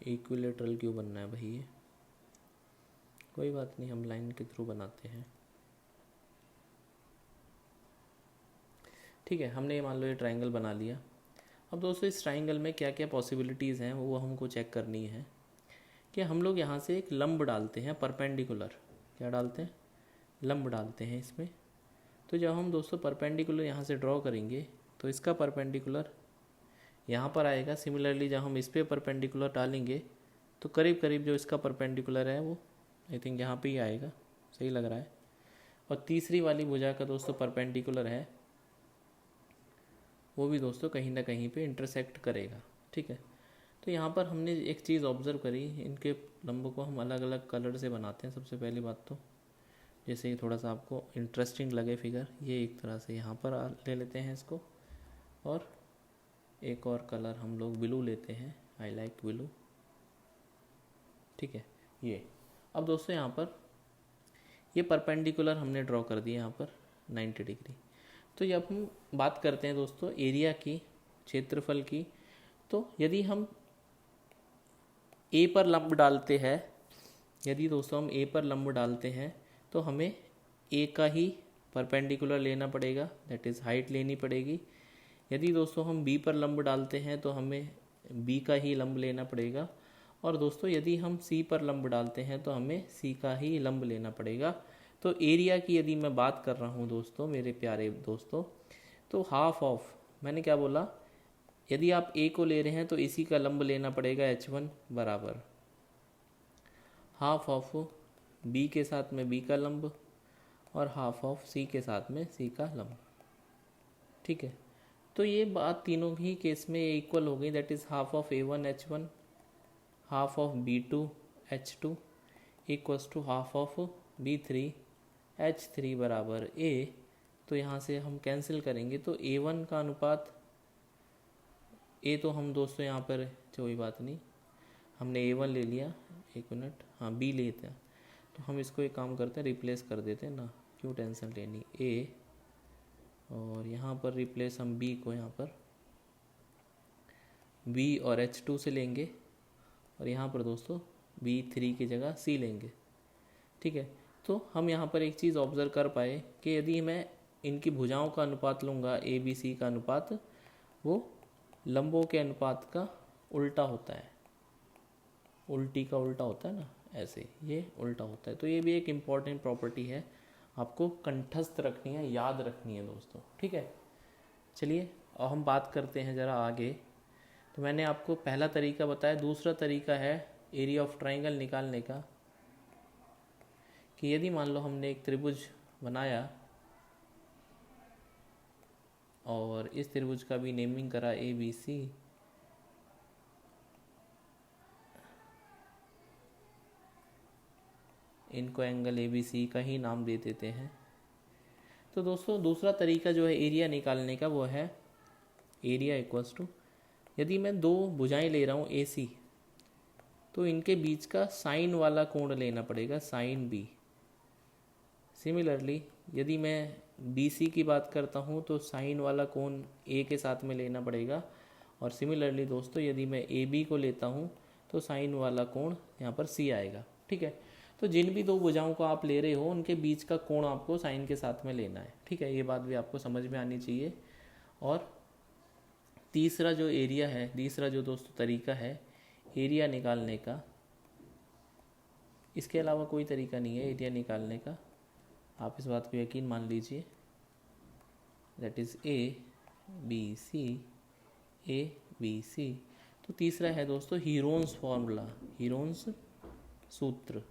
इक्विलेटरल क्यों बनना है भाई? ये कोई बात नहीं, हम लाइन के थ्रू बनाते हैं, ठीक है। हमने मान लो ये ट्रायंगल बना लिया। अब दोस्तों इस ट्रायंगल में क्या क्या पॉसिबिलिटीज़ हैं वो हमको चेक करनी है कि हम लोग यहाँ से एक लंब डालते हैं परपेंडिकुलर। क्या डालते हैं? लंब डालते हैं इसमें। तो जब हम दोस्तों परपेंडिकुलर यहाँ से ड्रॉ करेंगे तो इसका परपेंडिकुलर यहाँ पर आएगा। सिमिलरली जब हम इस पर परपेंडिकुलर डालेंगे तो करीब करीब जो इसका परपेंडिकुलर है वो आई थिंक यहाँ पे ही आएगा, सही लग रहा है। और तीसरी वाली भुजा का दोस्तों परपेंडिकुलर है वो भी दोस्तों कहीं ना कहीं पे इंटरसेक्ट करेगा, ठीक है। तो यहाँ पर हमने एक चीज़ ऑब्ज़र्व करी, इनके लंब को हम अलग अलग कलर से बनाते हैं। सबसे पहली बात तो जैसे ही थोड़ा सा आपको इंटरेस्टिंग लगे फिगर, ये एक तरह से यहाँ पर ले लेते हैं इसको, और एक और कलर हम लोग ब्लू लेते हैं। आई लाइक ब्लू, ठीक है। ये अब दोस्तों यहाँ पर ये परपेंडिकुलर हमने ड्रॉ कर दिया यहाँ पर 90 डिग्री। तो जब हम बात करते हैं दोस्तों एरिया की, क्षेत्रफल की, तो यदि हम ए पर लंब डालते हैं, यदि दोस्तों हम ए पर लंब डालते हैं तो हमें ए का ही परपेंडिकुलर लेना पड़ेगा, दैट इज़ हाइट लेनी पड़ेगी। यदि दोस्तों हम बी पर लंब डालते हैं तो हमें बी का ही लंब लेना पड़ेगा। और दोस्तों यदि हम सी पर लंब डालते हैं तो हमें सी का ही लंब लेना पड़ेगा। तो एरिया की यदि मैं बात कर रहा हूँ दोस्तों, मेरे प्यारे दोस्तों, तो हाफ ऑफ, मैंने क्या बोला, यदि आप ए को ले रहे हैं तो इसी का लंब लेना पड़ेगा H1 बराबर हाफ ऑफ बी के साथ में बी का लंब और हाफ ऑफ सी के साथ में सी का लंब, ठीक है। तो ये बात तीनों ही केस में इक्वल हो गई, that is half of A1 H1 half of B2 H2 equals to half of B3 H3 बराबर A। तो यहाँ से हम कैंसिल करेंगे तो A1 का अनुपात, A तो हम दोस्तों यहाँ पर कोई बात नहीं, हमने A1 ले लिया, एक मिनट, हाँ B लेते हैं, तो हम इसको एक काम करते हैं, रिप्लेस कर देते हैं ना, क्यों टेंशन लेनी। A और यहाँ पर रिप्लेस हम B को यहाँ पर B और H2 से लेंगे, और यहाँ पर दोस्तों B3 की जगह C लेंगे, ठीक है। तो हम यहाँ पर एक चीज़ ऑब्ज़र्व कर पाए कि यदि मैं इनकी भुजाओं का अनुपात लूँगा, ABC का अनुपात, वो लंबों के अनुपात का उल्टा होता है, उल्टी का उल्टा होता है ना, ऐसे ये उल्टा होता है। तो ये भी एक इम्पॉर्टेंट प्रॉपर्टी है, आपको कंठस्थ रखनी है, याद रखनी है दोस्तों, ठीक है। चलिए अब हम बात करते हैं ज़रा आगे। तो मैंने आपको पहला तरीका बताया, दूसरा तरीका है एरिया ऑफ ट्राइंगल निकालने का, कि यदि मान लो हमने एक त्रिभुज बनाया और इस त्रिभुज का भी नेमिंग करा ABC, इनको एंगल ABC का ही नाम दे देते हैं। तो दोस्तों दूसरा तरीका जो है एरिया निकालने का वो है एरिया इक्वल्स टू, यदि मैं दो भुजाएं ले रहा हूँ AC, तो इनके बीच का साइन वाला कोण लेना पड़ेगा, साइन B। सिमिलरली यदि मैं BC की बात करता हूँ तो साइन वाला कोण A के साथ में लेना पड़ेगा। और सिमिलरली दोस्तों यदि मैं AB को लेता हूँ तो साइन वाला कोण यहाँ पर C आएगा, ठीक है। तो जिन भी दो भुजाओं को आप ले रहे हो उनके बीच का कोण आपको साइन के साथ में लेना है, ठीक है। ये बात भी आपको समझ में आनी चाहिए। और तीसरा जो एरिया है, तीसरा जो दोस्तों तरीका है एरिया निकालने का, इसके अलावा कोई तरीका नहीं है एरिया निकालने का, आप इस बात को यकीन मान लीजिए, दैट इज़ ABC। तो तीसरा है दोस्तों हीरोन्स फॉर्मूला, हीरोन्स सूत्र।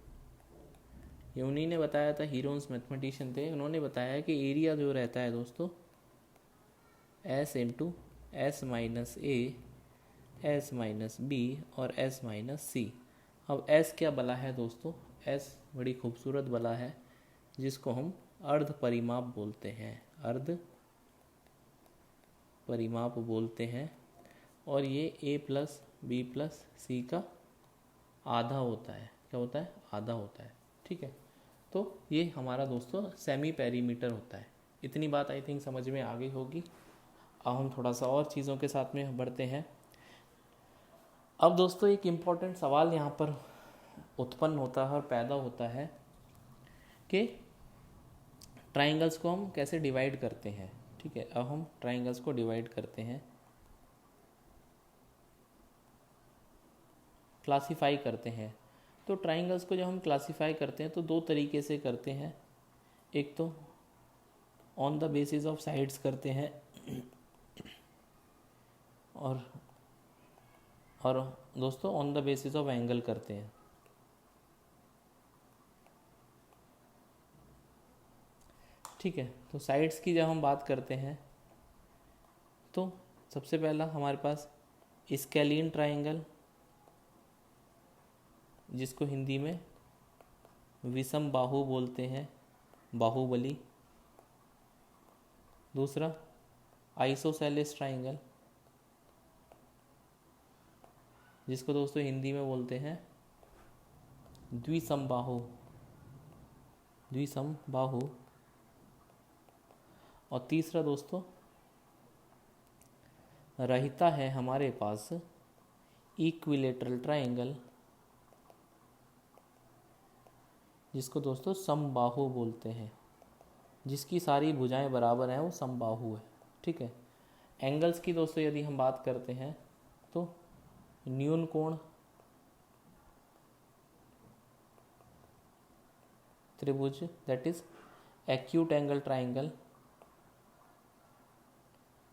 ये उन्हीं ने बताया था, हीरोन्स मैथमेटिशियन थे, उन्होंने बताया कि एरिया जो रहता है दोस्तों S into S minus A, S minus B और S माइनस C। अब S क्या बला है दोस्तों, S बड़ी खूबसूरत बला है जिसको हम अर्ध परिमाप बोलते हैं, अर्ध परिमाप बोलते हैं। और ये A plus B plus C का आधा होता है, क्या होता है, आधा होता है, ठीक है। तो ये हमारा दोस्तों सेमी पेरीमीटर होता है। इतनी बात आई थिंक समझ में आ गई होगी। अब हम थोड़ा सा और चीज़ों के साथ में बढ़ते हैं। अब दोस्तों एक इम्पॉर्टेंट सवाल यहाँ पर उत्पन्न होता है और पैदा होता है कि ट्राइंगल्स को हम कैसे डिवाइड करते हैं, ठीक है। अब हम ट्राइंगल्स को डिवाइड करते हैं, क्लासिफाई करते हैं। तो ट्राइंगल्स को जब हम क्लासीफाई करते हैं तो दो तरीके से करते हैं। एक तो on the basis of sides करते हैं और दोस्तों on the basis of angle करते हैं। ठीक है, तो साइड्स की जब हम बात करते हैं तो सबसे पहला हमारे पास स्केलीन ट्राइंगल, जिसको हिंदी में विषम बाहु बोलते हैं, बाहुबली। दूसरा आइसोसेलेस ट्राइंगल, जिसको दोस्तों हिंदी में बोलते हैं द्विसमबाहु, द्विसमबाहु। और तीसरा दोस्तों रहता है हमारे पास इक्विलेटरल ट्राइंगल, जिसको दोस्तों समबाहु बोलते हैं, जिसकी सारी भुजाएं बराबर हैं, वो समबाहु है। ठीक है, एंगल्स की दोस्तों यदि हम बात करते हैं तो न्यून कोण त्रिभुज, that is acute angle triangle,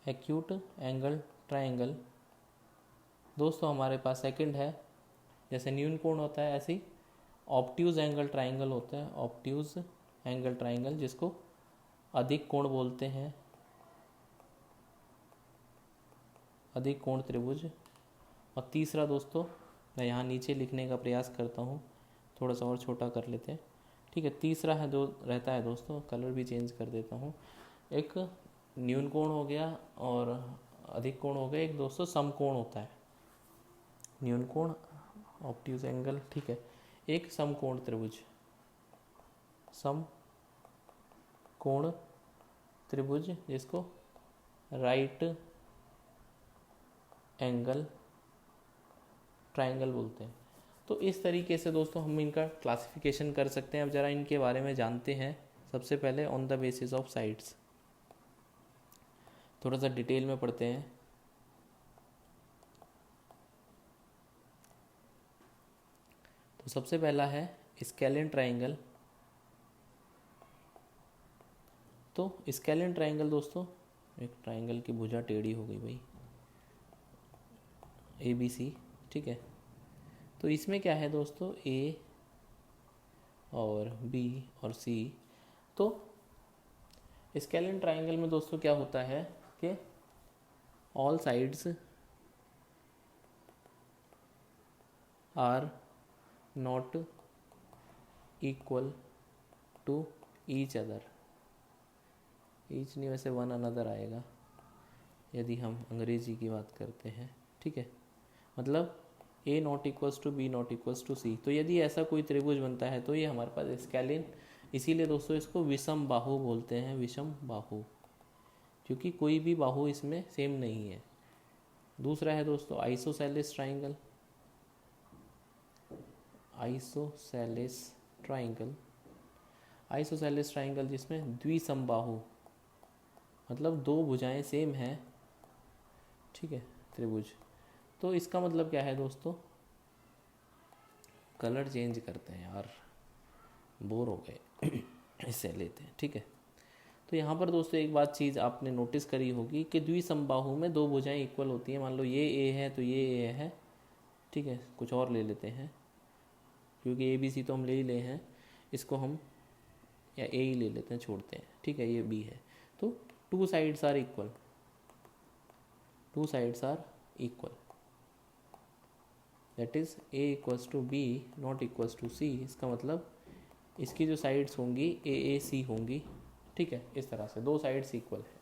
acute angle triangle दोस्तों हमारे पास सेकंड है। जैसे न्यून कोण होता है ऐसे ही ऑब्ट्यूज एंगल ट्राइंगल होता है, ऑब्ट्यूज एंगल ट्राइंगल, जिसको अधिक कोण बोलते हैं, अधिक कोण त्रिभुज। और तीसरा दोस्तों मैं यहाँ नीचे लिखने का प्रयास करता हूँ, थोड़ा सा और छोटा कर लेते हैं। ठीक है, तीसरा है जो रहता है दोस्तों, कलर भी चेंज कर देता हूँ, एक न्यून कोण हो गया और अधिक कोण हो गया, एक दोस्तों समकोण होता है, न्यून कोण ऑब्ट्यूज एंगल। ठीक है, एक समकोण त्रिभुज, समकोण त्रिभुज, जिसको राइट एंगल ट्राइंगल बोलते हैं। तो इस तरीके से दोस्तों हम इनका क्लासिफिकेशन कर सकते हैं। अब ज़रा इनके बारे में जानते हैं। सबसे पहले on the basis of sides, थोड़ा सा डिटेल में पढ़ते हैं। तो सबसे पहला है स्केलिन ट्राइंगल। तो स्केलिन ट्राइंगल दोस्तों, एक ट्राइंगल की भुजा टेढ़ी हो गई भाई, ABC। ठीक है, तो इसमें क्या है दोस्तों, A और B और C। तो स्केलिन ट्राइंगल में दोस्तों क्या होता है कि all sides are not equal to each other, each नहीं वैसे वन अनदर आएगा यदि हम अंग्रेजी की बात करते हैं। ठीक है, मतलब A not equals to B not equals to C। तो यदि ऐसा कोई त्रिभुज बनता है तो ये हमारे पास स्केलिन, इसीलिए दोस्तों इसको विषम बाहु बोलते हैं, विषम बाहु, क्योंकि कोई भी बाहु इसमें सेम नहीं है। दूसरा है दोस्तों isosceles triangle, isosceles triangle, isosceles triangle जिसमें द्विसमबाहु, मतलब दो भुजाएं सेम हैं। ठीक है, त्रिभुज। तो इसका मतलब क्या है दोस्तों, कलर चेंज करते हैं यार, बोर हो गए इससे लेते हैं। ठीक है, तो यहाँ पर दोस्तों एक बात चीज़ आपने नोटिस करी होगी कि द्विसमबाहु में दो भुजाएं इक्वल होती हैं। मान लो ये A है तो ये A है। ठीक है, कुछ और ले लेते हैं, क्योंकि ABC तो हम ले ही ले हैं, इसको हम या A ही ले लेते हैं, छोड़ते हैं। ठीक है, ये B है। तो two sides are equal, two sides are equal, that is A equals to B not equals to C। इसका मतलब इसकी जो साइड्स होंगी AAC होंगी। ठीक है, इस तरह से दो साइड्स इक्वल है।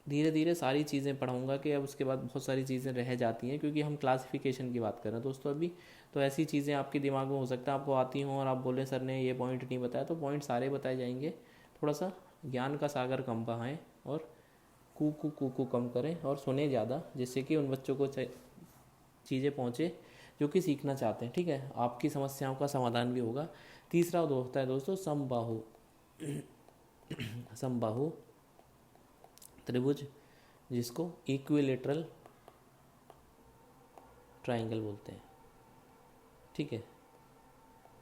धीरे धीरे सारी चीज़ें पढ़ाऊँगा कि अब उसके बाद बहुत सारी चीज़ें रह जाती हैं, क्योंकि हम क्लासिफिकेशन की बात कर रहे हैं दोस्तों अभी। तो ऐसी चीज़ें आपके दिमाग में हो सकता है आपको आती हों और आप बोलें सर ने ये पॉइंट नहीं बताया, तो पॉइंट सारे बताए जाएंगे। थोड़ा सा ज्ञान का सागर कम बहाएं और कू कम करें और सुने ज़्यादा, जिससे कि उन बच्चों को चीज़ें पहुँचे जो कि सीखना चाहते हैं। ठीक है, आपकी समस्याओं का समाधान भी होगा। तीसरा होता है दोस्तों समबाहु, समबाहु त्रिभुज, जिसको इक्विलेटरल ट्राइंगल बोलते हैं। ठीक है।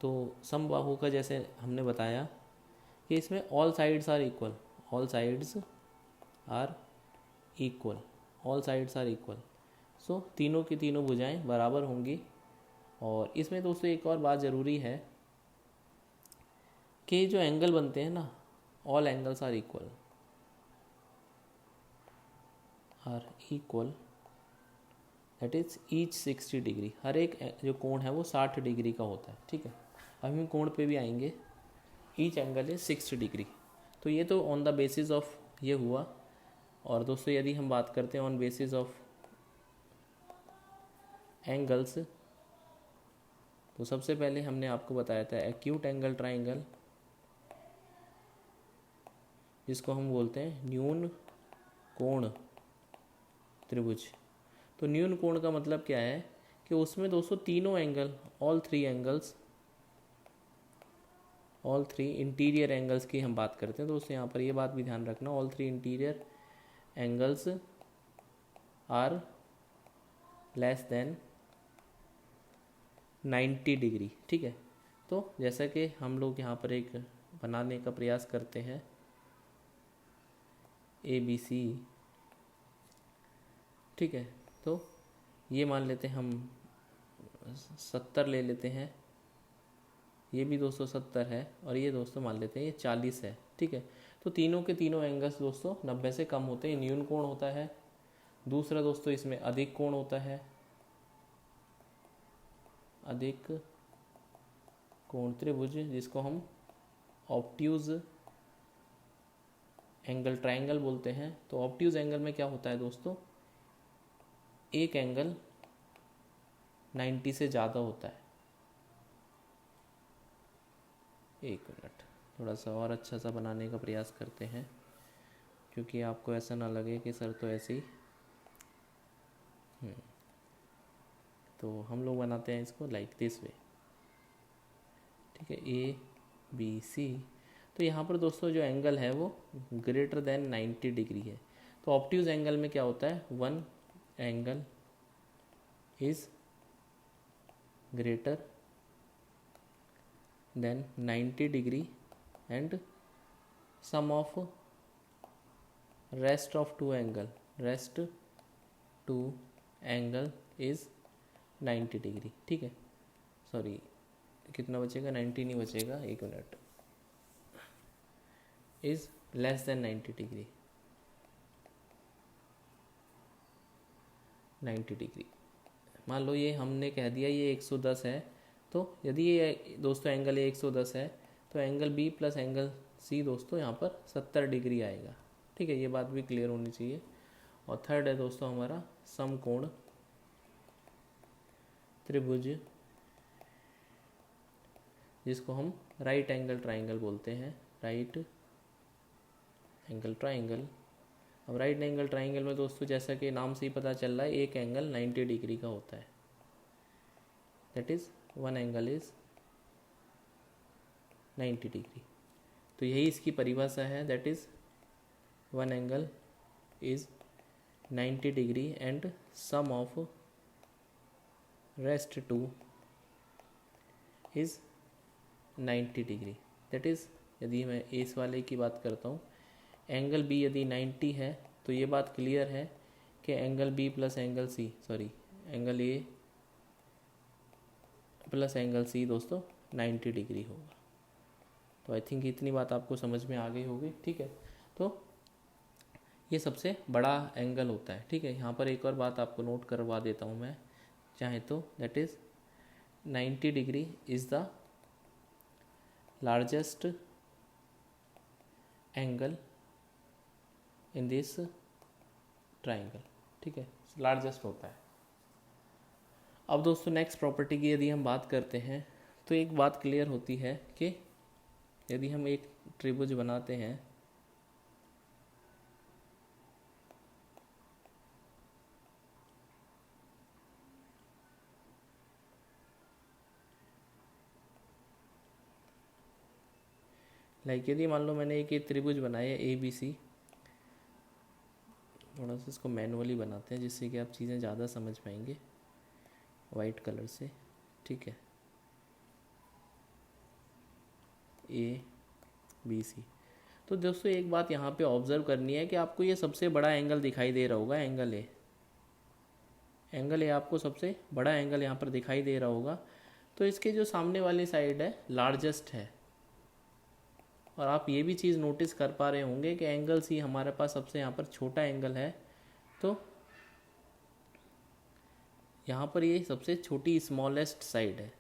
तो समबाहु का जैसे हमने बताया कि इसमें all sides are equal, all sides are equal, all sides are equal. So तीनों की तीनों भुजाएं बराबर होंगी। और इसमें दोस्तों एक और बात ज़रूरी है कि जो एंगल बनते हैं ना, all angles are equal, that is each 60 degree. हर एक जो कोण है वो 60 डिग्री का होता है, ठीक है। अब हम कोण पे भी आएंगे। Each angle is 60 degree. तो ये तो ऑन द बेसिस ऑफ ये हुआ। और दोस्तों यदि हम बात करते हैं ऑन बेसिस ऑफ एंगल्स, तो सबसे पहले हमने आपको बताया था एक्यूट एंगल ट्राइंगल, जिसको हम बोलते हैं न्यून कोण त्रिभुज। तो न्यून कोण का मतलब क्या है कि उसमें दोस्तों तीनों angle, all three interior angles की हम बात करते हैं दोस्तों। यहाँ पर ये बात भी ध्यान रखना, all three interior angles are less than 90 degree, ठीक है। तो जैसा कि हम लोग यहाँ पर एक बनाने का प्रयास करते हैं ABC, ठीक है। तो ये मान लेते हैं हम 70 ले लेते हैं, ये भी दोस्तों 70 है, और ये दोस्तों मान लेते हैं ये 40 है, ठीक है। तो तीनों के तीनों एंगल्स दोस्तों 90 से कम होते हैं, न्यून कोण होता है। दूसरा दोस्तों इसमें अधिक कोण होता है, अधिक कोण त्रिभुज, जिसको हम ऑब्ट्यूज एंगल ट्रायंगल बोलते हैं। तो ऑब्ट्यूज एंगल में क्या होता है दोस्तों, एक एंगल 90 से ज़्यादा होता है। एक मिनट, थोड़ा सा और अच्छा सा बनाने का प्रयास करते हैं, क्योंकि आपको ऐसा ना लगे कि सर तो ऐसे ही। तो हम लोग बनाते हैं इसको लाइक दिस वे, ठीक है, ABC। तो यहाँ पर दोस्तों जो एंगल है वो ग्रेटर देन 90 डिग्री है। तो ऑब्ट्यूज एंगल में क्या होता है, one angle is greater than 90 degree and sum of rest two angle is 90 degree, ठीक है। सॉरी, कितना बचेगा, 90 नहीं बचेगा, एक minute, is less than 90 degree, 90 degree. मान लो ये हमने कह दिया ये 110 है, तो यदि ये दोस्तों एंगल ए 110 है, तो angle B plus angle C दोस्तों यहाँ पर 70 डिग्री आएगा, ठीक है। ये बात भी क्लियर होनी चाहिए। और थर्ड है दोस्तों हमारा समकोण त्रिभुज, जिसको हम राइट एंगल ट्राइंगल बोलते हैं, राइट एंगल ट्राइंगल। अब राइट एंगल ट्राइंगल में दोस्तों जैसा कि नाम से ही पता चल रहा है, एक एंगल 90 डिग्री का होता है, that is one angle is 90 degree. तो यही इसकी परिभाषा है, that is one angle is 90 degree and sum of rest two is 90 degree. That is, यदि मैं इस वाले की बात करता हूँ, एंगल B यदि 90 है, तो ये बात क्लियर है कि angle B plus angle C, sorry angle A plus angle C दोस्तों 90 डिग्री होगा। तो आई थिंक इतनी बात आपको समझ में आ गई होगी, ठीक है। तो ये सबसे बड़ा एंगल होता है, ठीक है। यहाँ पर एक और बात आपको नोट करवा देता हूँ मैं चाहे तो, that is 90 degree is the largest angle in this triangle, ठीक है, लार्जेस्ट होता है। अब दोस्तों नेक्स्ट प्रॉपर्टी की यदि हम बात करते हैं, तो एक बात क्लियर होती है कि यदि हम एक त्रिभुज बनाते हैं, लाइक यदि मान लो मैंने एक त्रिभुज बनाया ABC, थोड़ा सा इसको मैनुअली बनाते हैं जिससे कि आप चीज़ें ज़्यादा समझ पाएंगे वाइट कलर से, ठीक है। ABC। तो दोस्तों एक बात यहाँ पे ऑब्जर्व करनी है कि आपको ये सबसे बड़ा एंगल दिखाई दे रहा होगा, एंगल ए आपको सबसे बड़ा एंगल यहाँ पर दिखाई दे रहा होगा। तो इसके जो सामने वाली साइड है लार्जेस्ट है, और आप ये भी चीज़ नोटिस कर पा रहे होंगे कि एंगल सी हमारे पास सबसे यहाँ पर छोटा एंगल है। तो यहाँ पर ये सबसे छोटी स्मॉलेस्ट साइड है।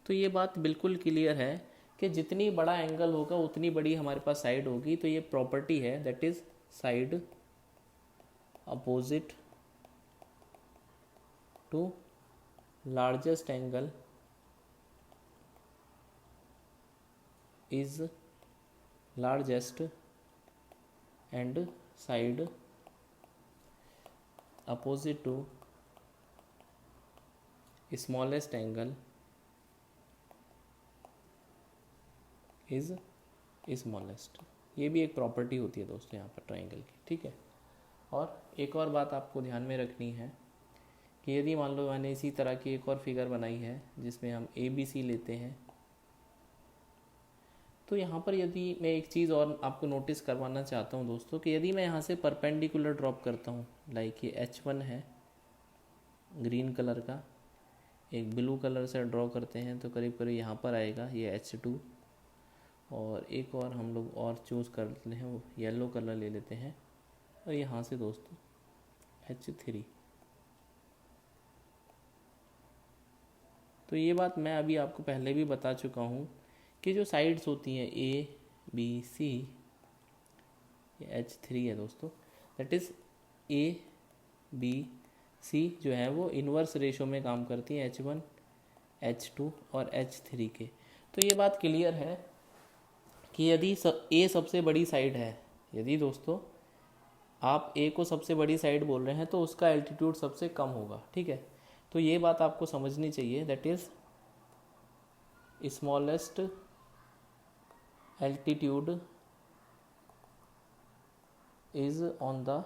तो ये बात बिल्कुल क्लियर है कि जितनी बड़ा एंगल होगा उतनी बड़ी हमारे पास साइड होगी। तो ये प्रॉपर्टी है, that is side opposite to largest angle is largest and side opposite to smallest angle is smallest. ये भी एक प्रॉपर्टी होती है दोस्तों यहाँ पर ट्राइंगल की, ठीक है। और एक और बात आपको ध्यान में रखनी है कि यदि मान लो मैंने इसी तरह की एक और फिगर बनाई है जिसमें हम ABC लेते हैं, तो यहाँ पर यदि मैं एक चीज़ और आपको नोटिस करवाना चाहता हूँ दोस्तों कि यदि मैं यहाँ से परपेंडिकुलर ड्रॉप करता हूँ, लाइक ये H1 है ग्रीन कलर का, एक ब्लू कलर से ड्रॉ करते हैं तो करीब करीब यहाँ पर आएगा ये H2, और एक और हम लोग और चूज़ कर लेते हैं, वो येलो कलर ले लेते हैं, और यहाँ से दोस्तों H3। तो ये बात मैं अभी आपको पहले भी बता चुका हूँ कि जो साइड्स होती हैं ABC, ये H3 है दोस्तों, दैट इज़ ABC जो है वो इन्वर्स रेशो में काम करती है H1, H2 और H3 के। तो ये बात क्लियर है कि यदि A सबसे बड़ी साइड है, यदि दोस्तों आप A को सबसे बड़ी साइड बोल रहे हैं तो उसका एल्टीट्यूड सबसे कम होगा, ठीक है। तो ये बात आपको समझनी चाहिए, that is smallest altitude is on the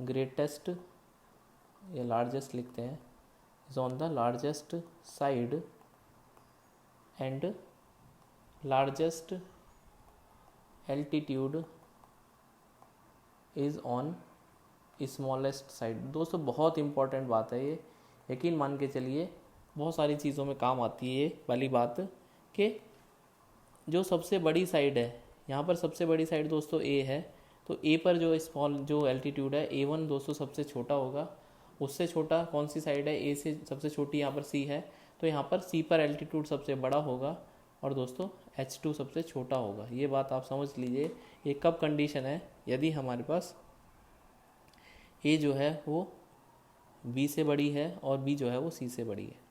greatest, या लार्जेस्ट लिखते हैं, is on the largest side and largest altitude is on smallest side. दोस्तों बहुत इंपॉर्टेंट बात है ये, यकीन मान के चलिए, बहुत सारी चीज़ों में काम आती है ये वाली बात कि जो सबसे बड़ी साइड है, यहाँ पर सबसे बड़ी साइड दोस्तों A है, तो A पर जो स्मॉल जो एल्टीट्यूड है A1 दोस्तों सबसे छोटा होगा, उससे छोटा कौन सी साइड है, A से सबसे छोटी यहाँ पर C है, तो यहाँ पर C पर एल्टीट्यूड सबसे बड़ा होगा, और दोस्तों H2 सबसे छोटा होगा। ये बात आप समझ लीजिए। ये कब कंडीशन है, यदि हमारे पास A जो है वो B से बड़ी है और B जो है वो C से बड़ी है।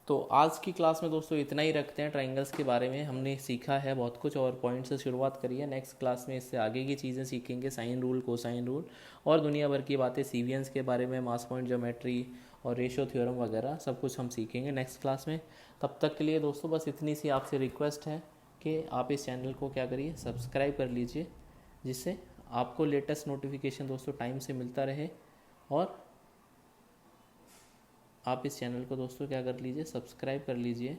तो आज की क्लास में दोस्तों इतना ही रखते हैं। ट्राइंगल्स के बारे में हमने सीखा है बहुत कुछ और पॉइंट से शुरुआत करी है। नेक्स्ट क्लास में इससे आगे की चीज़ें सीखेंगे, साइन रूल, कोसाइन रूल और दुनिया भर की बातें, सीवियंस के बारे में, मास पॉइंट ज्योमेट्री और रेशो थ्योरम वगैरह सब कुछ हम सीखेंगे नेक्स्ट क्लास में। तब तक के लिए दोस्तों बस इतनी सी आपसे रिक्वेस्ट है कि आप इस चैनल को क्या करिए, सब्सक्राइब कर लीजिए, जिससे आपको लेटेस्ट नोटिफिकेशन दोस्तों टाइम से मिलता रहे। और आप इस चैनल को दोस्तों क्या कर लीजिए, सब्सक्राइब कर लीजिए,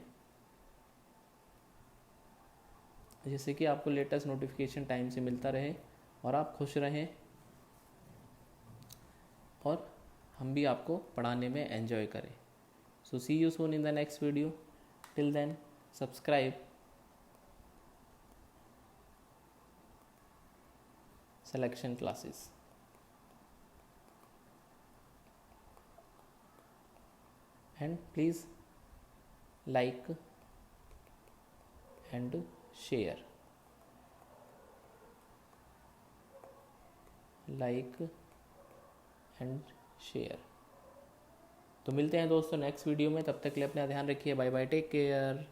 जिससे कि आपको लेटेस्ट नोटिफिकेशन टाइम से मिलता रहे और आप खुश रहें और हम भी आपको पढ़ाने में एंजॉय करें। So see you soon in the next video. Till then subscribe selection classes and please like and share, like and share। तो मिलते हैं दोस्तों नेक्स्ट वीडियो में, तब तक के लिए अपना ध्यान रखिए। Bye bye, take care.